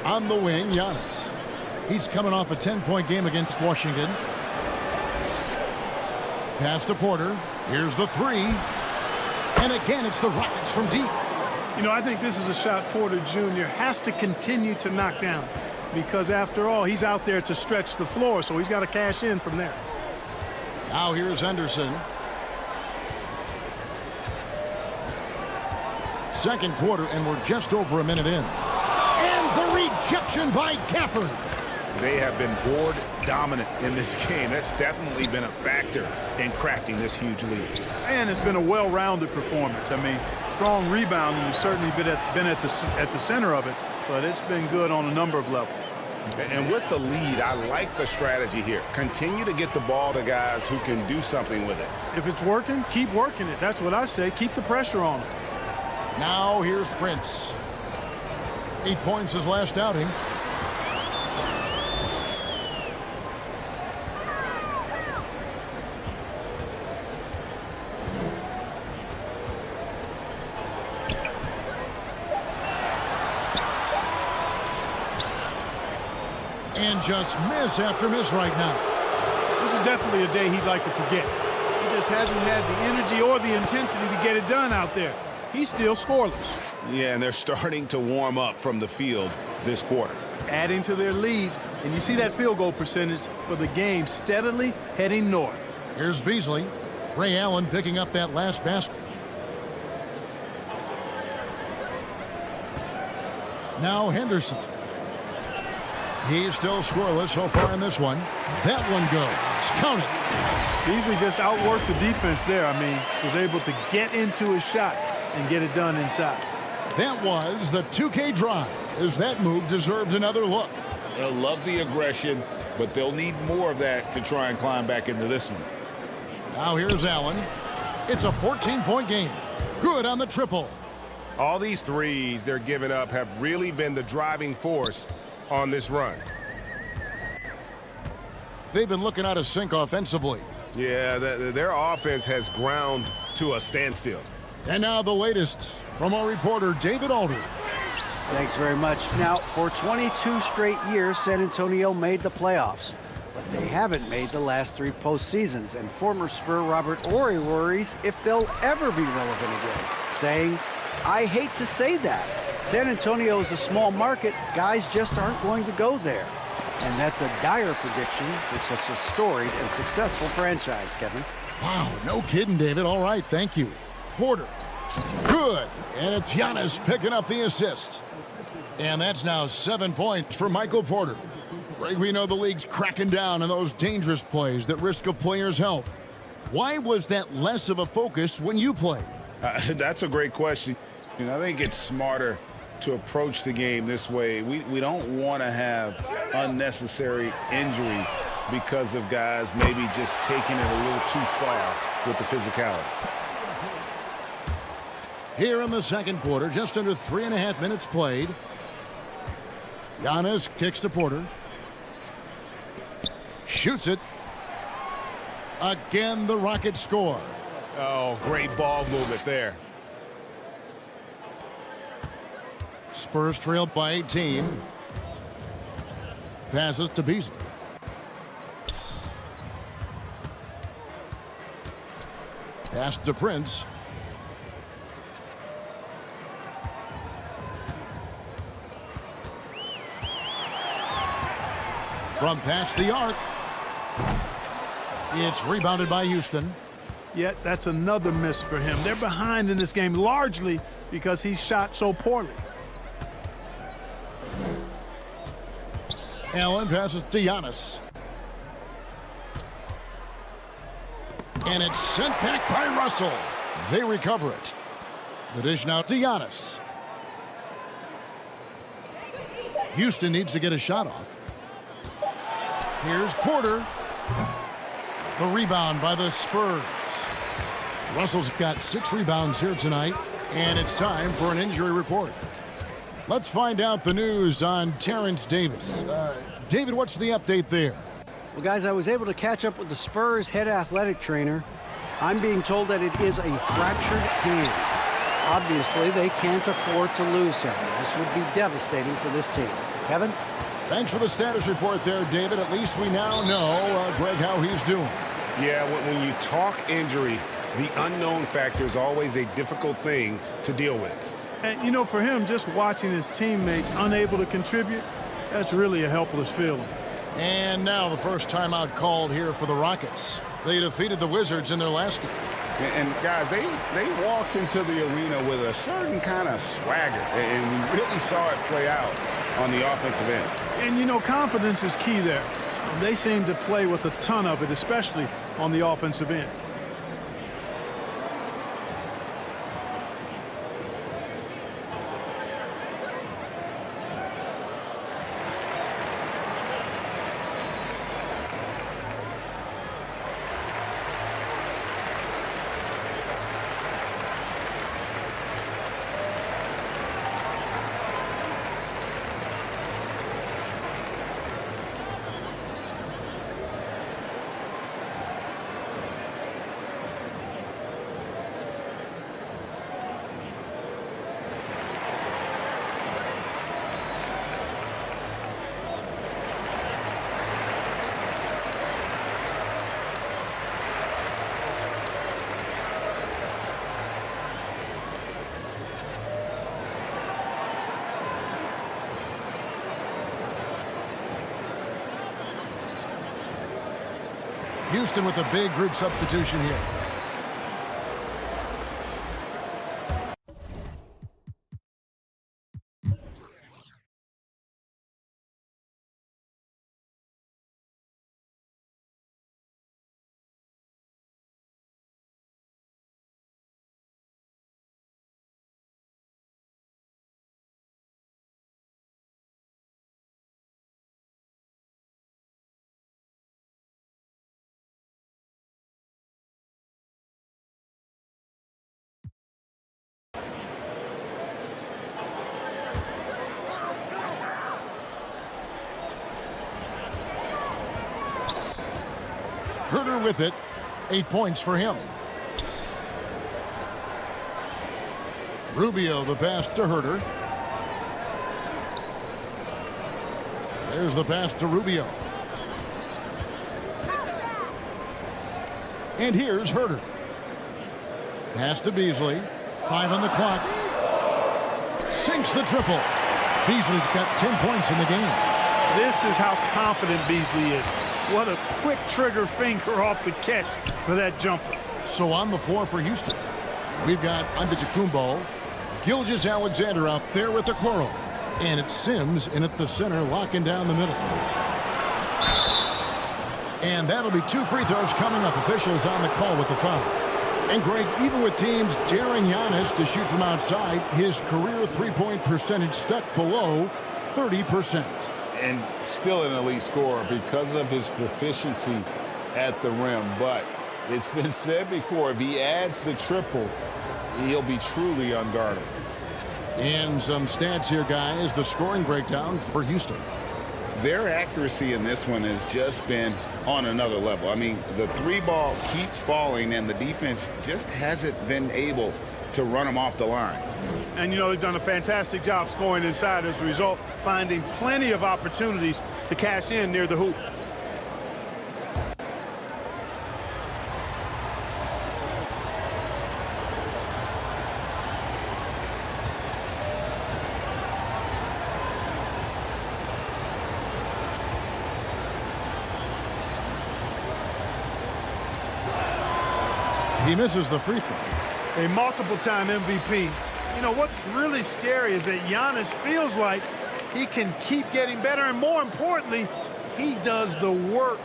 On the wing, Giannis. He's coming off a 10-point game against Washington. Pass to Porter. Here's the 3. And again, it's the Rockets from deep. You know, I think this is a shot Porter Jr. has to continue to knock down because, after all, he's out there to stretch the floor, so he's got to cash in from there. Now here's Henderson. Second quarter, and we're just over a minute in. And the rejection by Gafford. They have been board dominant in this game. That's definitely been a factor in crafting this huge lead. And it's been a well-rounded performance. I mean, strong rebounding has certainly been at the center of it, but it's been good on a number of levels. And with the lead, I like the strategy here. Continue to get the ball to guys who can do something with it. If it's working, keep working it. That's what I say. Keep the pressure on it. Now here's Prince. 8 points his last outing. And just miss after miss right now. This is definitely a day he'd like to forget. He just hasn't had the energy or the intensity to get it done out there. He's still scoreless. Yeah, and they're starting to warm up from the field this quarter. Adding to their lead, and you see that field goal percentage for the game steadily heading north. Here's Beasley. Ray Allen picking up that last basket. Now Henderson. He's still scoreless so far in this one. That one goes. Count it. Beasley just outworked the defense there. I mean, was able to get into his shot and get it done inside. That was the 2K drive, as that move deserved another look. They'll love the aggression, but they'll need more of that to try and climb back into this one. Now here's Allen. It's a 14-point game. Good on the triple. All these threes they're giving up have really been the driving force on this run. They've been looking out of sync offensively. Yeah, their offense has ground to a standstill. And now the latest from our reporter, David Aldridge. Thanks very much. Now, for 22 straight years, San Antonio made the playoffs, but they haven't made the last 3 postseasons, and former Spur Robert Ory worries if they'll ever be relevant again, saying, "I hate to say that. San Antonio is a small market. Guys just aren't going to go there." And that's a dire prediction for such a storied and successful franchise, Kevin. Wow, no kidding, David. All right, thank you. Porter. Good. And it's Giannis picking up the assist. And that's now 7 points for Michael Porter. Greg, we know the league's cracking down on those dangerous plays that risk a player's health. Why was that less of a focus when you played? That's a great question. I think it's smarter to approach the game this way. We don't want to have unnecessary injury because of guys maybe just taking it a little too far with the physicality. Here in the second quarter, just under 3.5 minutes played. Giannis kicks to Porter. Shoots it. Again, the Rockets score. Oh, great ball movement there. Spurs trailed by 18. Passes to Beasley. Pass to Prince. From past the arc. It's rebounded by Houston. Yet that's another miss for him. They're behind in this game largely because he shot so poorly. Allen passes to Giannis. And it's sent back by Russell. They recover it. The dish now to Giannis. Houston needs to get a shot off. Here's Porter. The rebound by the Spurs. Russell's got 6 rebounds here tonight, and it's time for an injury report. Let's find out the news on Terrence Davis. David, what's the update there? Well, guys, I was able to catch up with the Spurs head athletic trainer. I'm being told that it is a fractured hand. Obviously, they can't afford to lose him. This would be devastating for this team. Kevin? Thanks for the status report there, David. At least we now know, Greg, how he's doing. Yeah, when you talk injury, the unknown factor is always a difficult thing to deal with. And, you know, for him, just watching his teammates unable to contribute, that's really a helpless feeling. And now the first timeout called here for the Rockets. They defeated the Wizards in their last game. And guys, they walked into the arena with a certain kind of swagger, and we really saw it play out on the offensive end. And, you know, confidence is key there. They seem to play with a ton of it, especially on the offensive end. Houston with a big group substitution here. Herder with it. 8 points for him. Rubio the pass to Herder. There's the pass to Rubio. And here's Herder. Pass to Beasley. 5 on the clock. Sinks the triple. Beasley's got 10 points in the game. This is how confident Beasley is. What a quick trigger finger off the catch for that jumper. So on the floor for Houston, we've got Antetokounmpo, Gilgeous-Alexander out there with the Okoro, and it's Sims in at the center, locking down the middle. And that'll be 2 free throws coming up. Officials on the call with the foul. And Greg, even with teams daring Giannis to shoot from outside, his career three-point percentage stuck below 30%. And still an elite scorer because of his proficiency at the rim. But it's been said before, if he adds the triple, he'll be truly unguardable. And some stats here, guys. The scoring breakdown for Houston. Their accuracy in this one has just been on another level. I mean, the 3-ball keeps falling, and the defense just hasn't been able to run them off the line. And, you know, they've done a fantastic job scoring inside as a result, finding plenty of opportunities to cash in near the hoop. He misses the free throw. A multiple-time MVP. You know, what's really scary is that Giannis feels like he can keep getting better, and more importantly, he does the work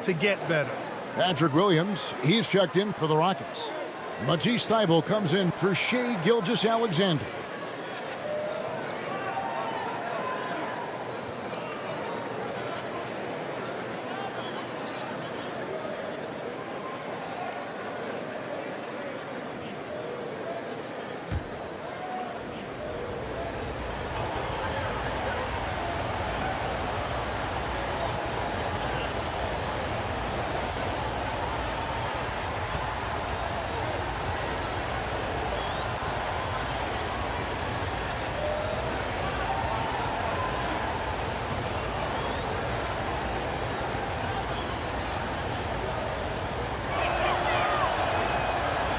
to get better. Patrick Williams, he's checked in for the Rockets. Matisse Thybulle comes in for Shai Gilgeous-Alexander.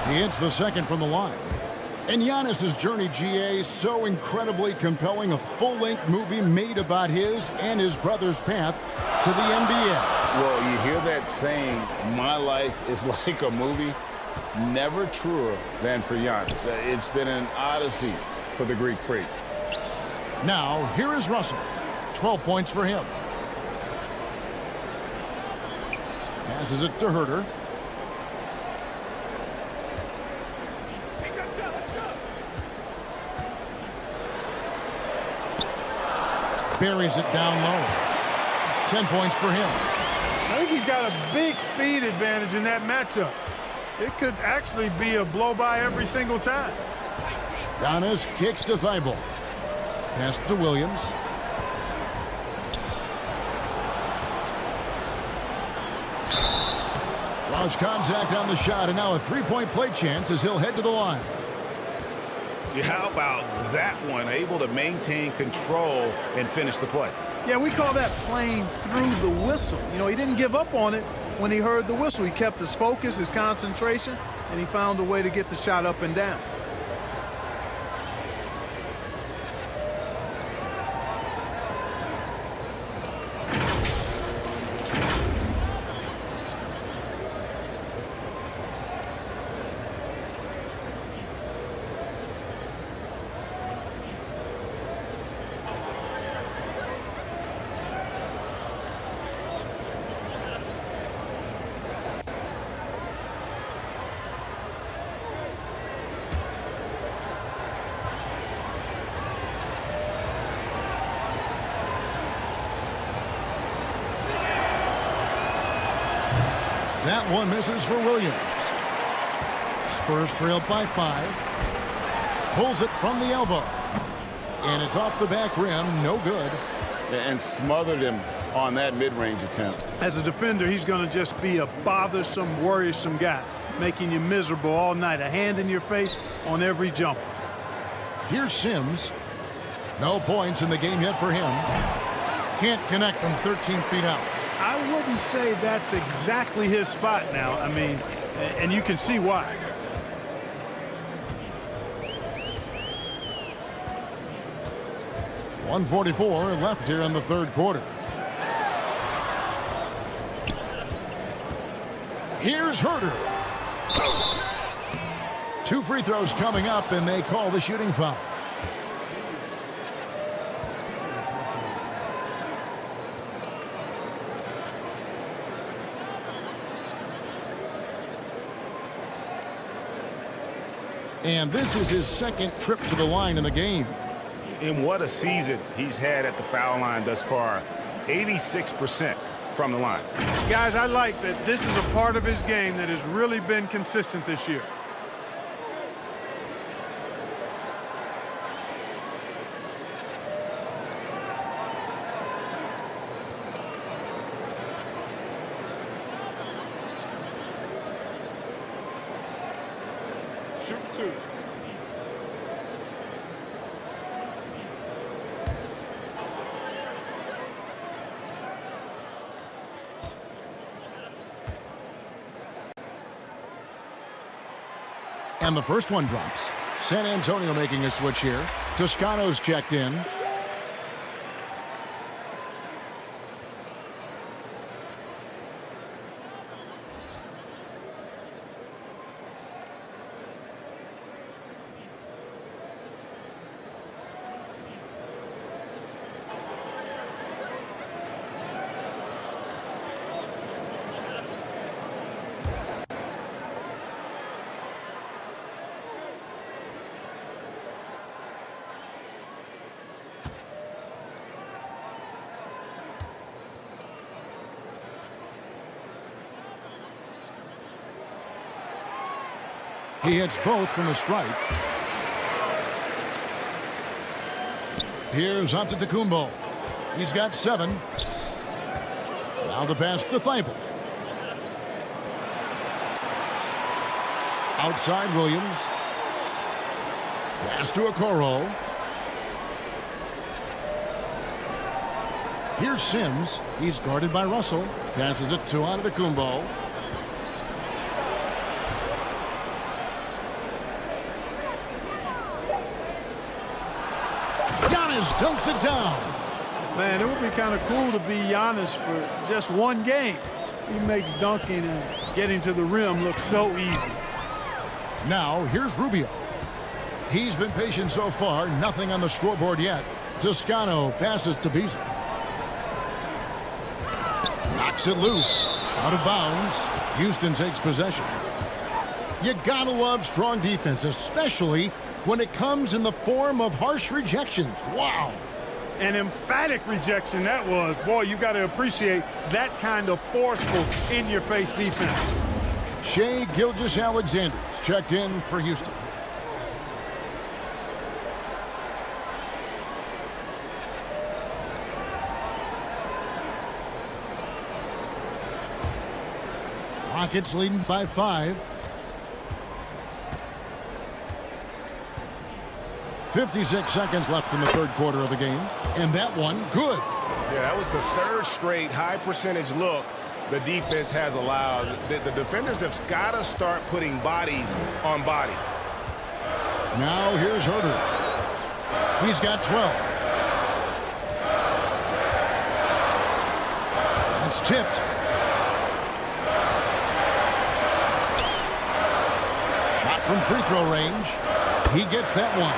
He hits the second from the line. And Giannis's journey, GA, so incredibly compelling. A full-length movie made about his and his brother's path to the NBA. Well, you hear that saying, my life is like a movie. Never truer than for Giannis. It's been an odyssey for the Greek freak. Now, here is Russell. 12 points for him. Passes it to Herder. Buries it down low. 10 points for him. I think he's got a big speed advantage in that matchup. It could actually be a blow-by every single time. Giannis kicks to Thybulle. Pass to Williams. Draws contact on the shot, and now a three-point play chance as he'll head to the line. How about that one? Able to maintain control and finish the play. Yeah, we call that playing through the whistle. You know, he didn't give up on it when he heard the whistle. He kept his focus, his concentration, and he found a way to get the shot up and down. That one misses for Williams. Spurs trailed by 5. Pulls it from the elbow. And it's off the back rim. No good. and smothered him on that mid-range attempt. As a defender, he's going to just be a bothersome, worrisome guy, making you miserable all night. A hand in your face on every jumper. Here's Sims. No points in the game yet for him. Can't connect from 13 feet out. I wouldn't say that's exactly his spot now. I mean, and you can see why. .144 left here in the third quarter. Here's Herter. 2 free throws coming up, and they call the shooting foul. And this is his second trip to the line in the game. And what a season he's had at the foul line thus far. 86% from the line. Guys, I like that this is a part of his game that has really been consistent this year. Shoot 2. And the first one drops. San Antonio making a switch here. Toscano's checked in. He hits both from the stripe. Here's Antetokounmpo. He's got 7. Now the pass to Thibault. Outside Williams. Pass to Okoro. Here's Sims. He's guarded by Russell. Passes it to Antetokounmpo. Dunks it down. Man, it would be kind of cool to be Giannis for just one game. He makes dunking and getting to the rim look so easy. Now here's Rubio. He's been patient so far. Nothing on the scoreboard yet. Toscano passes to Beasley. Knocks it loose. Out of bounds. Houston takes possession. You gotta love strong defense, especially when it comes in the form of harsh rejections. Wow. An emphatic rejection that was. Boy, you got to appreciate that kind of forceful, in-your-face defense. Shai Gilgeous-Alexander's checked in for Houston. Rockets leading by 5. 56 seconds left in the third quarter of the game. And that one, good. Yeah, that was the third straight high percentage look the defense has allowed. The defenders have got to start putting bodies on bodies. Now here's Herter. He's got 12. It's tipped. Shot from free throw range. He gets that one.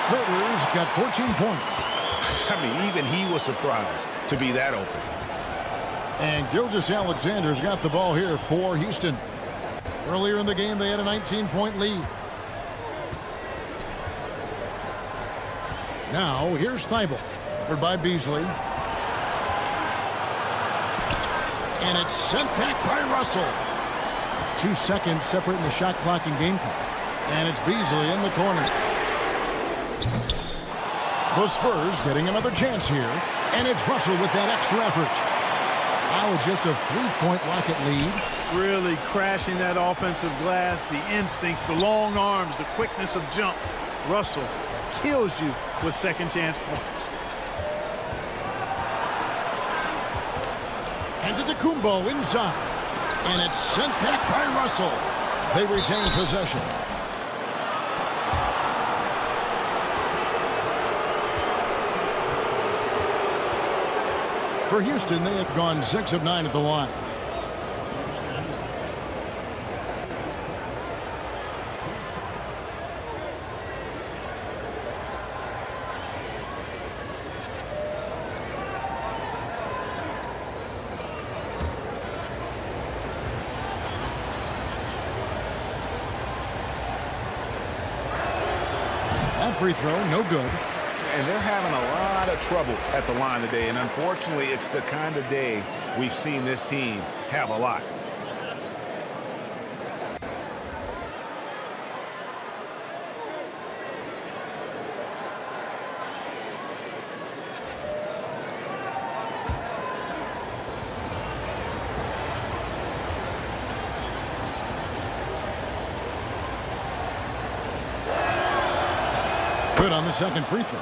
Herter's got 14 points. I mean, even he was surprised to be that open. And Gilgeous-Alexander's got the ball here for Houston. Earlier in the game, they had a 19-point lead. Now, here's Thibault. Covered by Beasley. And it's sent back by Russell. 2 seconds separating the shot clock and game clock. And it's Beasley in the corner. The Spurs getting another chance here, and it's Russell with that extra effort. Now it's just a 3-point Rocket lead. Really crashing that offensive glass, the instincts, the long arms, the quickness of jump. Russell kills you with second chance points. And to Kumbo inside. And it's sent back by Russell. They retain possession. For Houston, they have gone 6 of 9 at the line. That free throw, no good. And they're having a lot of trouble at the line today. And unfortunately, it's the kind of day we've seen this team have a lot. Good on the second free throw.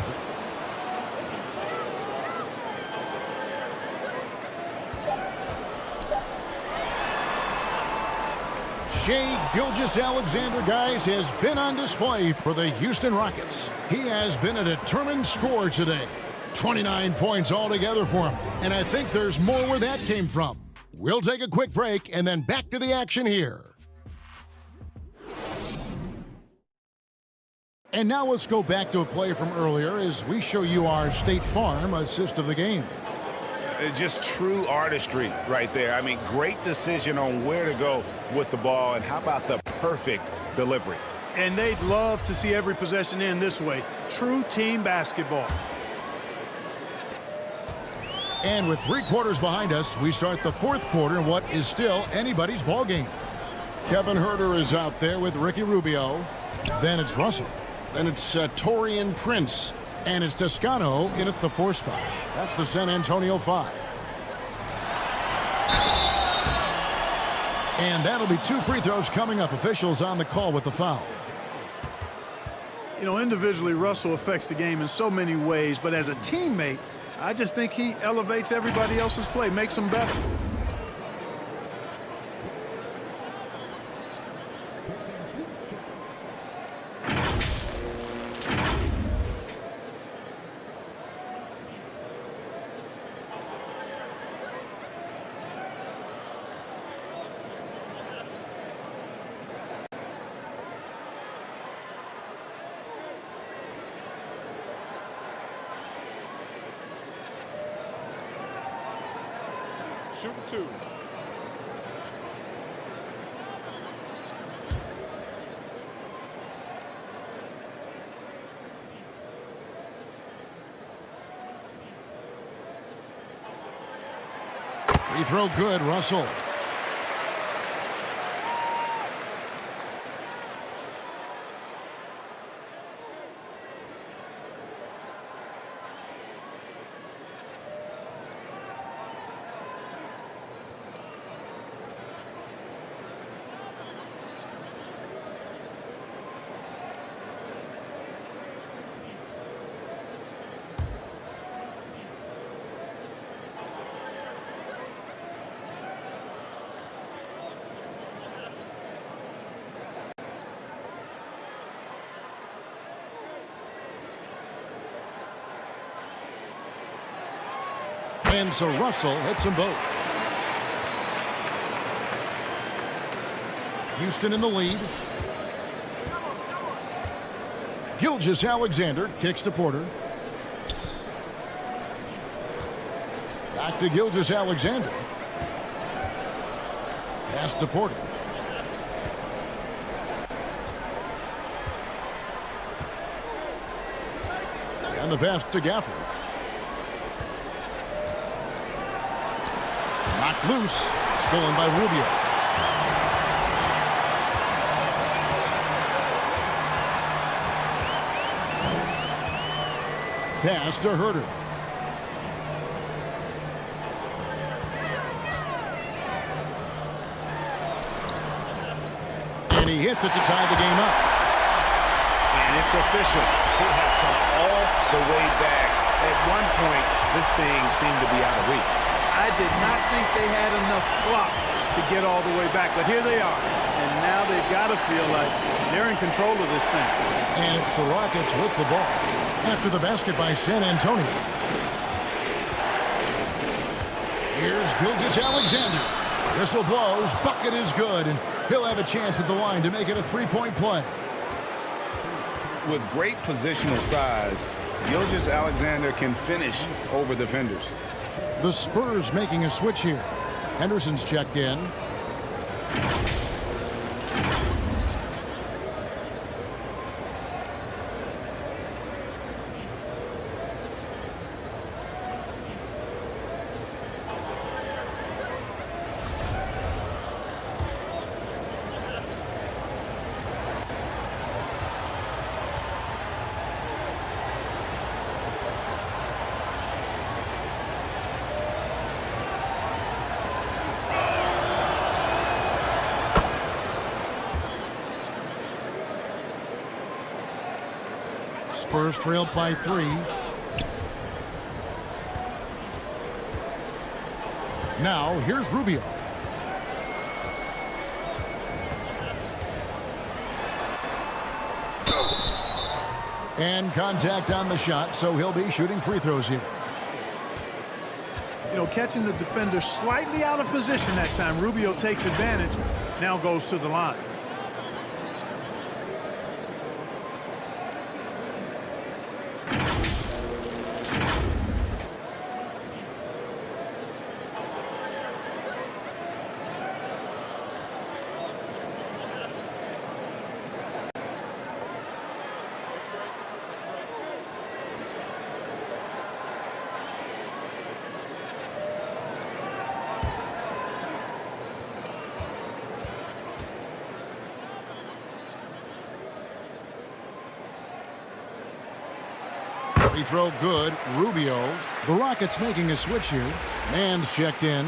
Shai Gilgeous-Alexander, guys, has been on display for the Houston Rockets. He has been a determined scorer today. 29 points altogether for him, and I think there's more where that came from. We'll take a quick break and then back to the action here. And now let's go back to a play from earlier as we show you our State Farm assist of the game. Just true artistry right there. I mean, great decision on where to go with the ball, and how about the perfect delivery? And they'd love to see every possession end this way. True team basketball. And with 3 quarters behind us, we start the 4th quarter in what is still anybody's ball game. Kevin Huerter is out there with Ricky Rubio. Then it's Russell. Then it's Taurean Prince. And it's Toscano in at the 4 spot. That's the San Antonio 5. And that'll be 2 free throws coming up. Officials on the call with the foul. You know, individually, Russell affects the game in so many ways, but as a teammate, I just think he elevates everybody else's play, makes them better. Shoot 2. Free throw good, Russell. And so Russell hits them both. Houston in the lead. Gilgeous-Alexander kicks to Porter. Back to Gilgeous-Alexander. Pass to Porter. And the pass to Gafford. Knocked loose. Stolen by Rubio. Pass to Herter. And he hits it to tie the game up. And it's official. They have come all the way back. At one point, this thing seemed to be out of reach. I did not think they had enough clock to get all the way back, but here they are. And now they've got to feel like they're in control of this thing. And it's the Rockets with the ball. After the basket by San Antonio. Here's Gilgeous-Alexander. Whistle blows. Bucket is good. And he'll have a chance at the line to make it a three-point play. With great positional size, Gilgeous-Alexander can finish over defenders. The Spurs making a switch here. Henderson's checked in. Spurs trailed by 3. Now, here's Rubio. And contact on the shot, so he'll be shooting free throws here. You know, catching the defender slightly out of position that time. Rubio takes advantage, now goes to the line. Free throw good. Rubio. The Rockets making a switch here. Mann's checked in.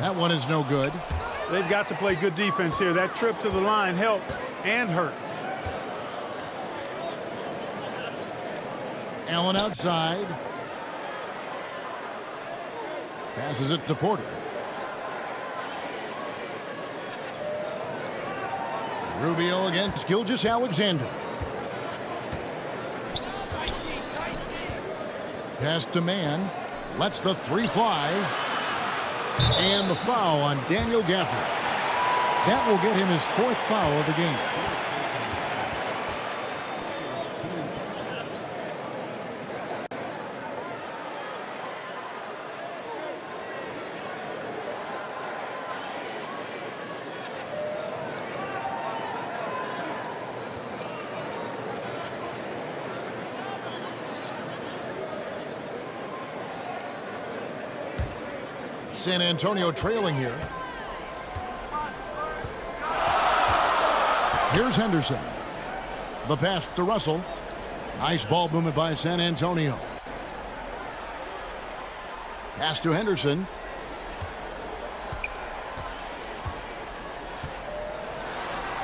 That one is no good. They've got to play good defense here. That trip to the line helped and hurt. Allen outside. Passes it to Porter. Rubio against Gilgeous-Alexander. Pass to Mann. Lets the three fly. And the foul on Daniel Gafford. That will get him his 4th foul of the game. San Antonio trailing here. Here's Henderson. The pass to Russell. Nice ball movement by San Antonio. Pass to Henderson.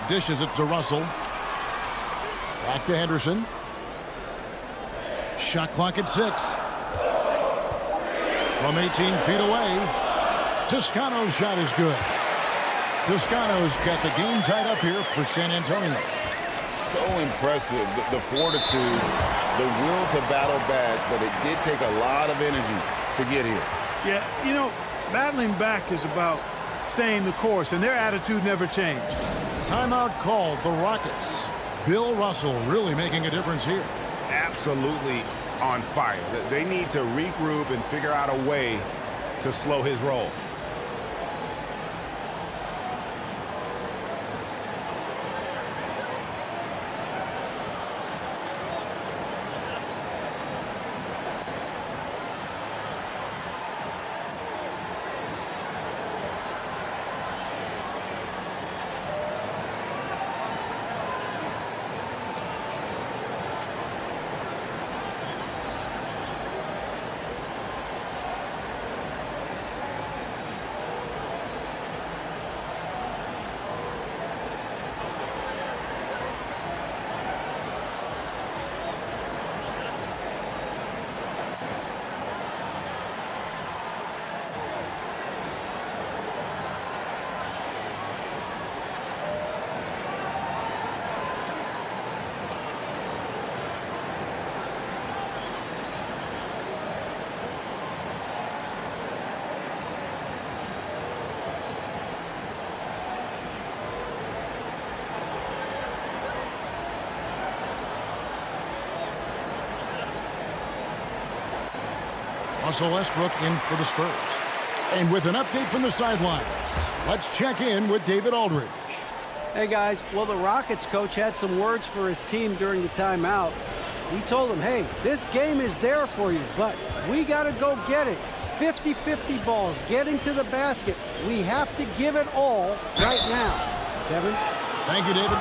Dishes it to Russell. Back to Henderson. Shot clock at 6. From 18 feet away. Toscano's shot is good. Toscano's got the game tied up here for San Antonio. So impressive, the fortitude, the will to battle back, but it did take a lot of energy to get here. Yeah, you know, battling back is about staying the course, and their attitude never changed. Timeout called, the Rockets. Bill Russell really making a difference here. Absolutely on fire. They need to regroup and figure out a way to slow his roll. Russell Westbrook in for the Spurs. And with an update from the sidelines, let's check in with David Aldridge. Hey guys, well, the Rockets coach had some words for his team during the timeout. He told them, hey, this game is there for you, but we got to go get it. 50-50 balls, getting to the basket. We have to give it all right now. Kevin? Thank you, David.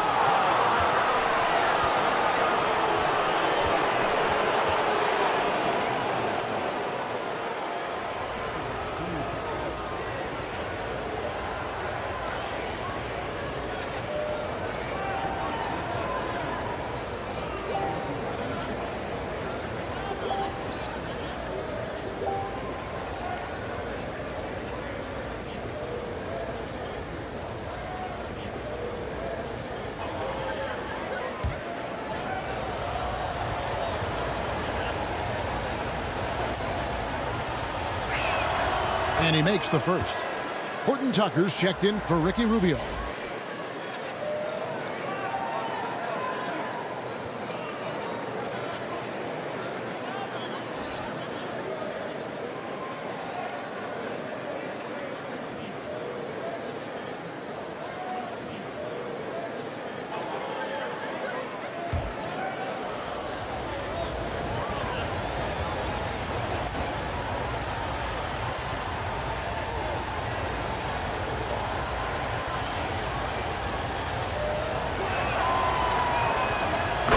And he makes the first. Horton Tucker's checked in for Ricky Rubio.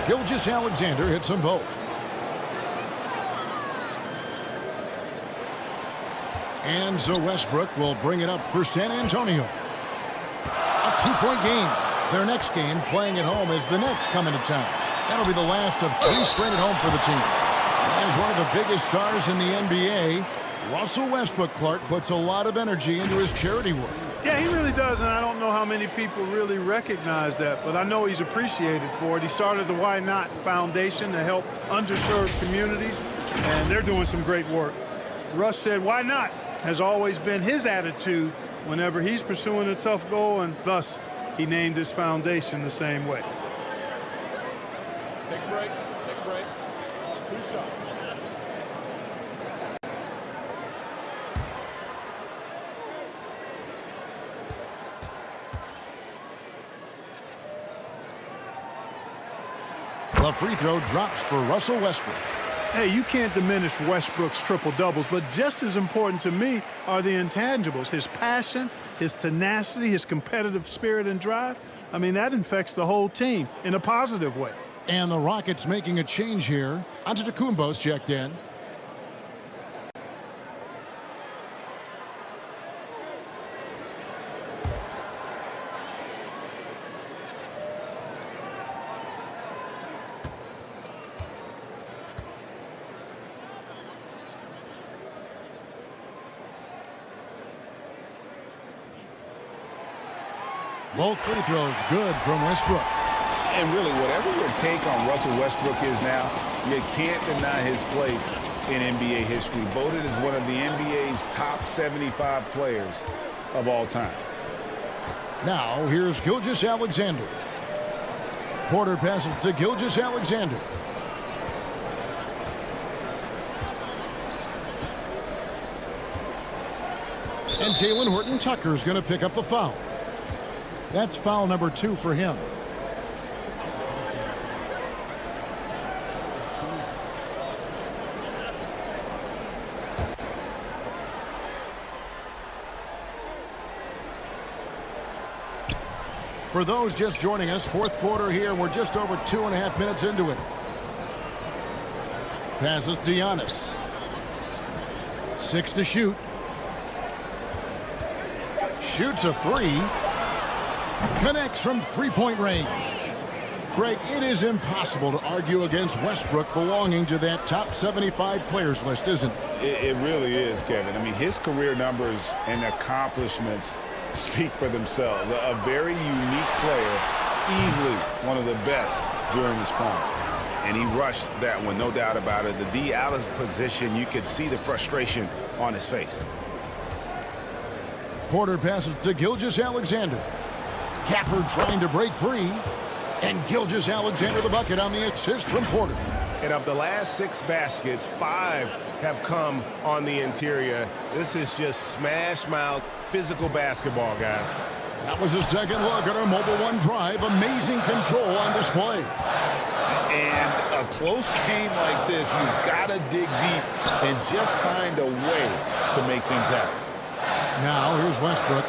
Gilgeous-Alexander hits them both. And so Westbrook will bring it up for San Antonio. A two-point game. Their next game playing at home as the Nets come into town. That'll be the last of 3 straight at home for the team. As one of the biggest stars in the NBA, Russell Westbrook, Clark, puts a lot of energy into his charity work. Yeah, he really does, and I don't know how many people really recognize that, but I know he's appreciated for it. He started the Why Not Foundation to help underserved communities, and they're doing some great work. Russ said, why not? Has always been his attitude whenever he's pursuing a tough goal, and thus he named his foundation the same way. Take a break. Take a break. 2 shots. The free throw drops for Russell Westbrook. Hey, you can't diminish Westbrook's triple-doubles, but just as important to me are the intangibles. His passion, his tenacity, his competitive spirit and drive. I mean, that infects the whole team in a positive way. And the Rockets making a change here. Antetokounmpo's checked in. Both free throws good from Westbrook. And really, whatever your take on Russell Westbrook is now, you can't deny his place in NBA history. Voted as one of the NBA's top 75 players of all time. Now, here's Gilgeous-Alexander. Porter passes to Gilgeous-Alexander. And Jalen Horton-Tucker is going to pick up the foul. That's foul number 2 for him. For those just joining us, fourth quarter here. We're just over 2.5 minutes into it. Passes to Giannis. 6 to shoot. Shoots a 3. Connects from three-point range. Greg, it is impossible to argue against Westbrook belonging to that top 75 players list, isn't it? It really is, Kevin. I mean, his career numbers and accomplishments speak for themselves. A very unique player, easily one of the best during his prime. And he rushed that one, no doubt about it. The D out of position, you could see the frustration on his face. Porter passes to Gilgeous-Alexander. Gafford trying to break free. And Gilgeous-Alexander the bucket on the assist from Porter. And of the last 6 baskets, 5 have come on the interior. This is just smash-mouth, physical basketball, guys. That was a second look at our Mobile One drive. Amazing control on display. And a close game like this, you've got to dig deep and just find a way to make things happen. Now here's Westbrook.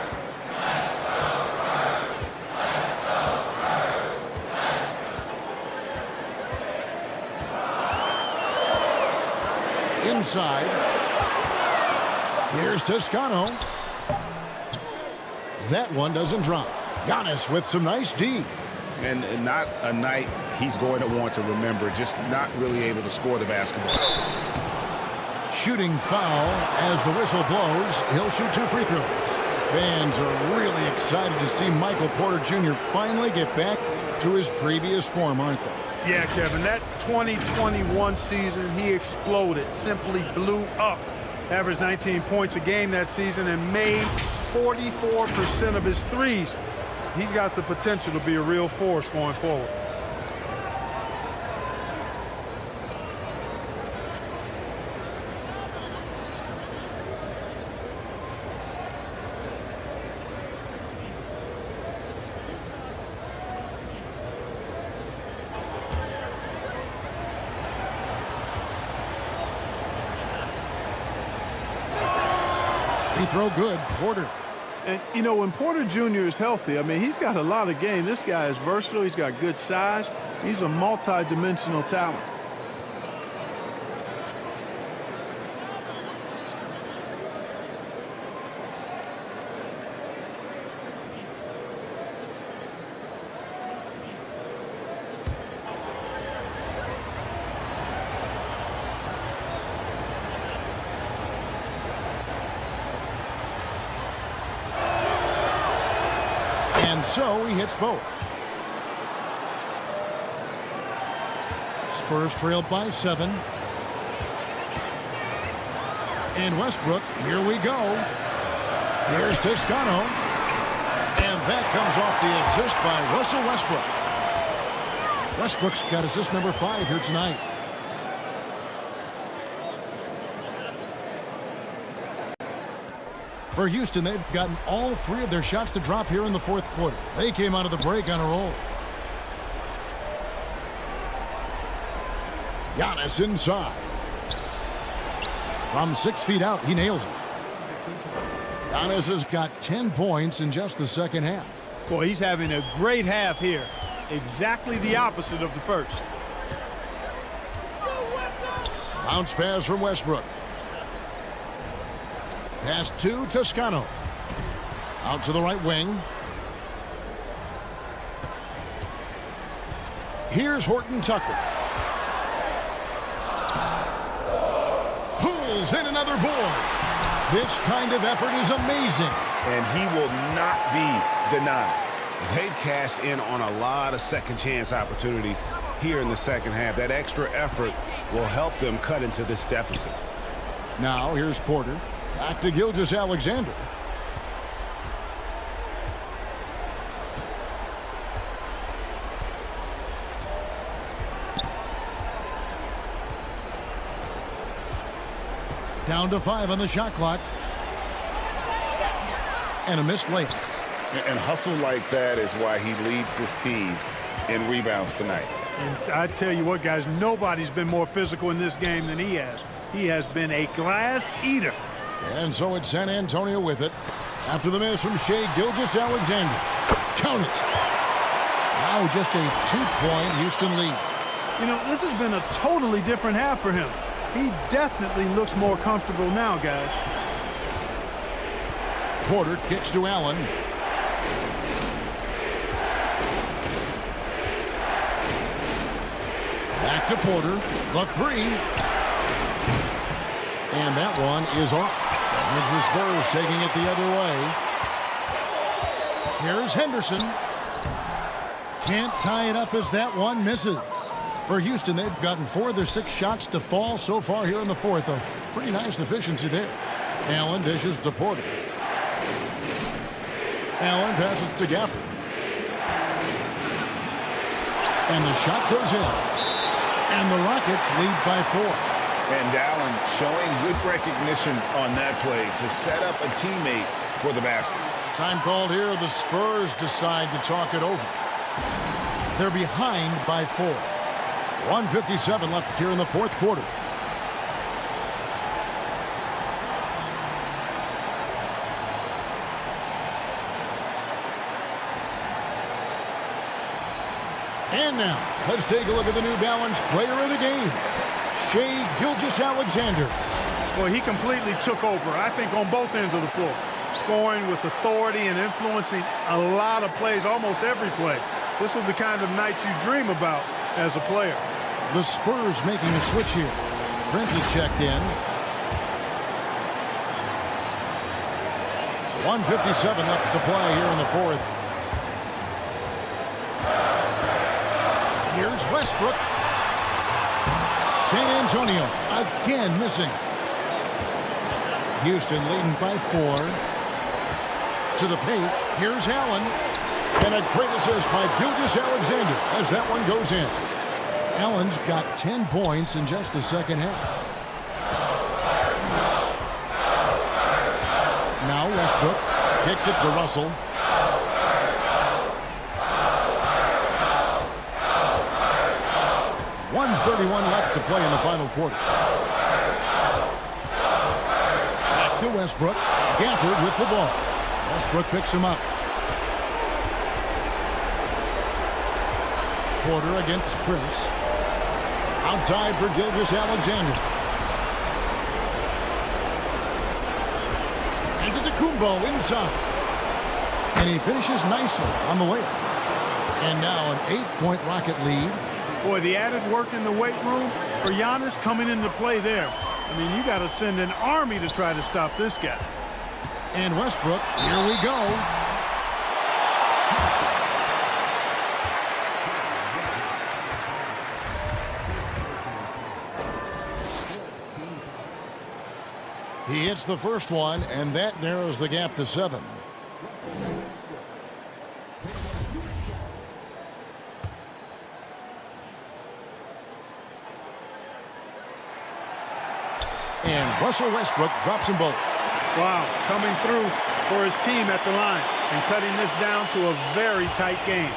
Inside. Here's Toscano. That one doesn't drop. Giannis with some nice D. And not a night he's going to want to remember, just not really able to score the basketball. Shooting foul as the whistle blows. He'll shoot 2 free throws. Fans are really excited to see Michael Porter Jr. finally get back to his previous form, aren't they? Yeah, Kevin, that 2021 season, he exploded, simply blew up. Averaged 19 points a game that season and made 44% of his threes. He's got the potential to be a real force going forward. Free throw good, Porter. And, you know, when Porter Jr. is healthy, I mean, he's got a lot of game. This guy is versatile. He's got good size. He's a multi-dimensional talent. And so he hits both. Spurs trailed by 7. And Westbrook, here we go. Here's Toscano. And that comes off the assist by Russell Westbrook. Westbrook's got assist number 5 here tonight. For Houston, they've gotten all 3 of their shots to drop here in the fourth quarter. They came out of the break on a roll. Giannis inside. From 6 feet out, he nails it. Giannis has got 10 points in just the second half. Boy, he's having a great half here. Exactly the opposite of the first. Bounce pass from Westbrook. Pass to Toscano. Out to the right wing. Here's Horton-Tucker. Pulls in another board. This kind of effort is amazing. And he will not be denied. They've cashed in on a lot of second chance opportunities here in the second half. That extra effort will help them cut into this deficit. Now here's Porter. Back to Gilgeous-Alexander. Down to 5 on the shot clock. and a missed layup. And hustle like that is why he leads this team in rebounds tonight. And I tell you what, guys, nobody's been more physical in this game than he has. He has been a glass eater. And so it's San Antonio with it. After the miss from Shai Gilgeous-Alexander. Count it. Now just a 2-point Houston lead. You know, this has been a totally different half for him. He definitely looks more comfortable now, guys. Porter kicks to Allen. Back to Porter. The three. And that one is off. It's the Spurs taking it the other way. Here's Henderson. Can't tie it up as that one misses. For Houston, they've gotten 4 of their 6 shots to fall so far here in the fourth. A pretty nice efficiency there. Allen dishes to Porter. Allen passes to Gafford. And the shot goes in. And the Rockets lead by 4. And Allen showing good recognition on that play to set up a teammate for the basket. Time called here. The Spurs decide to talk it over. They're behind by 4. 1:57 left here in the fourth quarter. And now, let's take a look at the New Balance player of the game, Shai Gilgeous-Alexander. Well, he completely took over, I think, on both ends of the floor. Scoring with authority and influencing a lot of plays, almost every play. This was the kind of night you dream about as a player. The Spurs making a switch here. Prince is checked in. 1:57 left to play here in the fourth. Here's Westbrook. San Antonio again missing. Houston leading by 4. To the paint. Here's Allen. And a great assist by Gilgeous-Alexander as that one goes in. Allen's got 10 points in just the second half. Now Westbrook kicks it to Russell. .131 left to play in the final quarter. Back to Westbrook. Gafford with the ball. Westbrook picks him up. Porter against Prince. Outside for Gilgeous-Alexander. And to Kumbo inside. And he finishes nicely on the layup. And now an 8-point Rocket lead. Boy, the added work in the weight room for Giannis coming into play there. I mean, you got to send an army to try to stop this guy. And Westbrook, here we go. He hits the first one, and that narrows the gap to 7. And Russell Westbrook drops them both. Wow, coming through for his team at the line and cutting this down to a very tight game.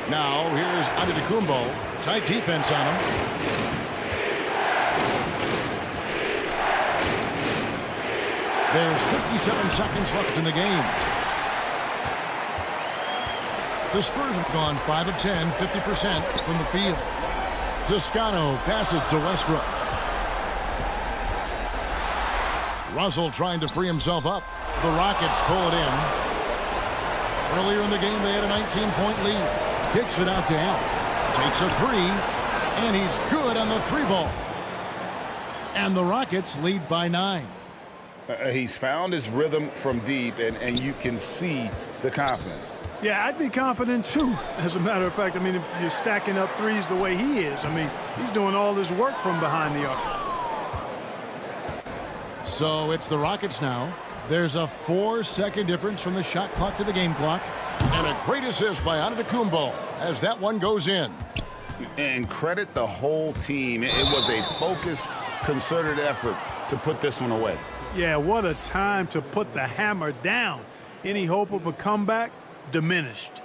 Now here's Antetokounmpo. Tight defense on him. There's 57 seconds left in the game. The Spurs have gone 5 of 10, 50% from the field. Toscano passes to Westbrook. Russell trying to free himself up. The Rockets pull it in. Earlier in the game, they had a 19-point lead. Kicks it out to Allen. Takes a 3, and he's good on the 3-ball. And the Rockets lead by 9. He's found his rhythm from deep, and you can see the confidence. Yeah, I'd be confident too. As a matter of fact, I mean, if you're stacking up threes the way he is, I mean, he's doing all this work from behind the arc. So it's the Rockets now. There's a 4-second difference from the shot clock to the game clock. And a great assist by Antetokounmpo as that one goes in. And credit the whole team. It was a focused, concerted effort to put this one away. Yeah, what a time to put the hammer down. Any hope of a comeback diminished.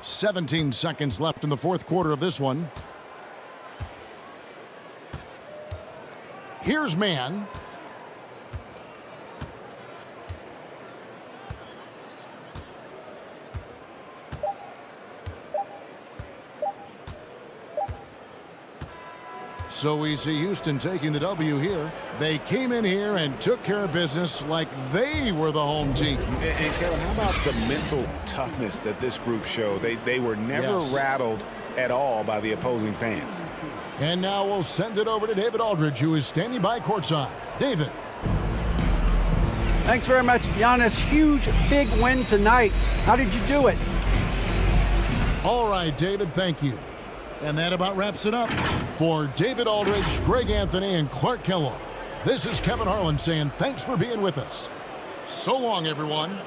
"17 seconds left in the fourth quarter of this one. Here's man. So we see Houston taking the W here. They came in here and took care of business like they were the home team. And Kevin, how about the mental toughness that this group showed? They were never rattled at all by the opposing fans. And now we'll send it over to David Aldridge, who is standing by courtside. David. Thanks very much, Giannis. Huge, big win tonight. How did you do it? All right, David, thank you. And that about wraps it up. For David Aldridge, Greg Anthony, and Clark Kellogg, this is Kevin Harlan saying thanks for being with us. So long, everyone.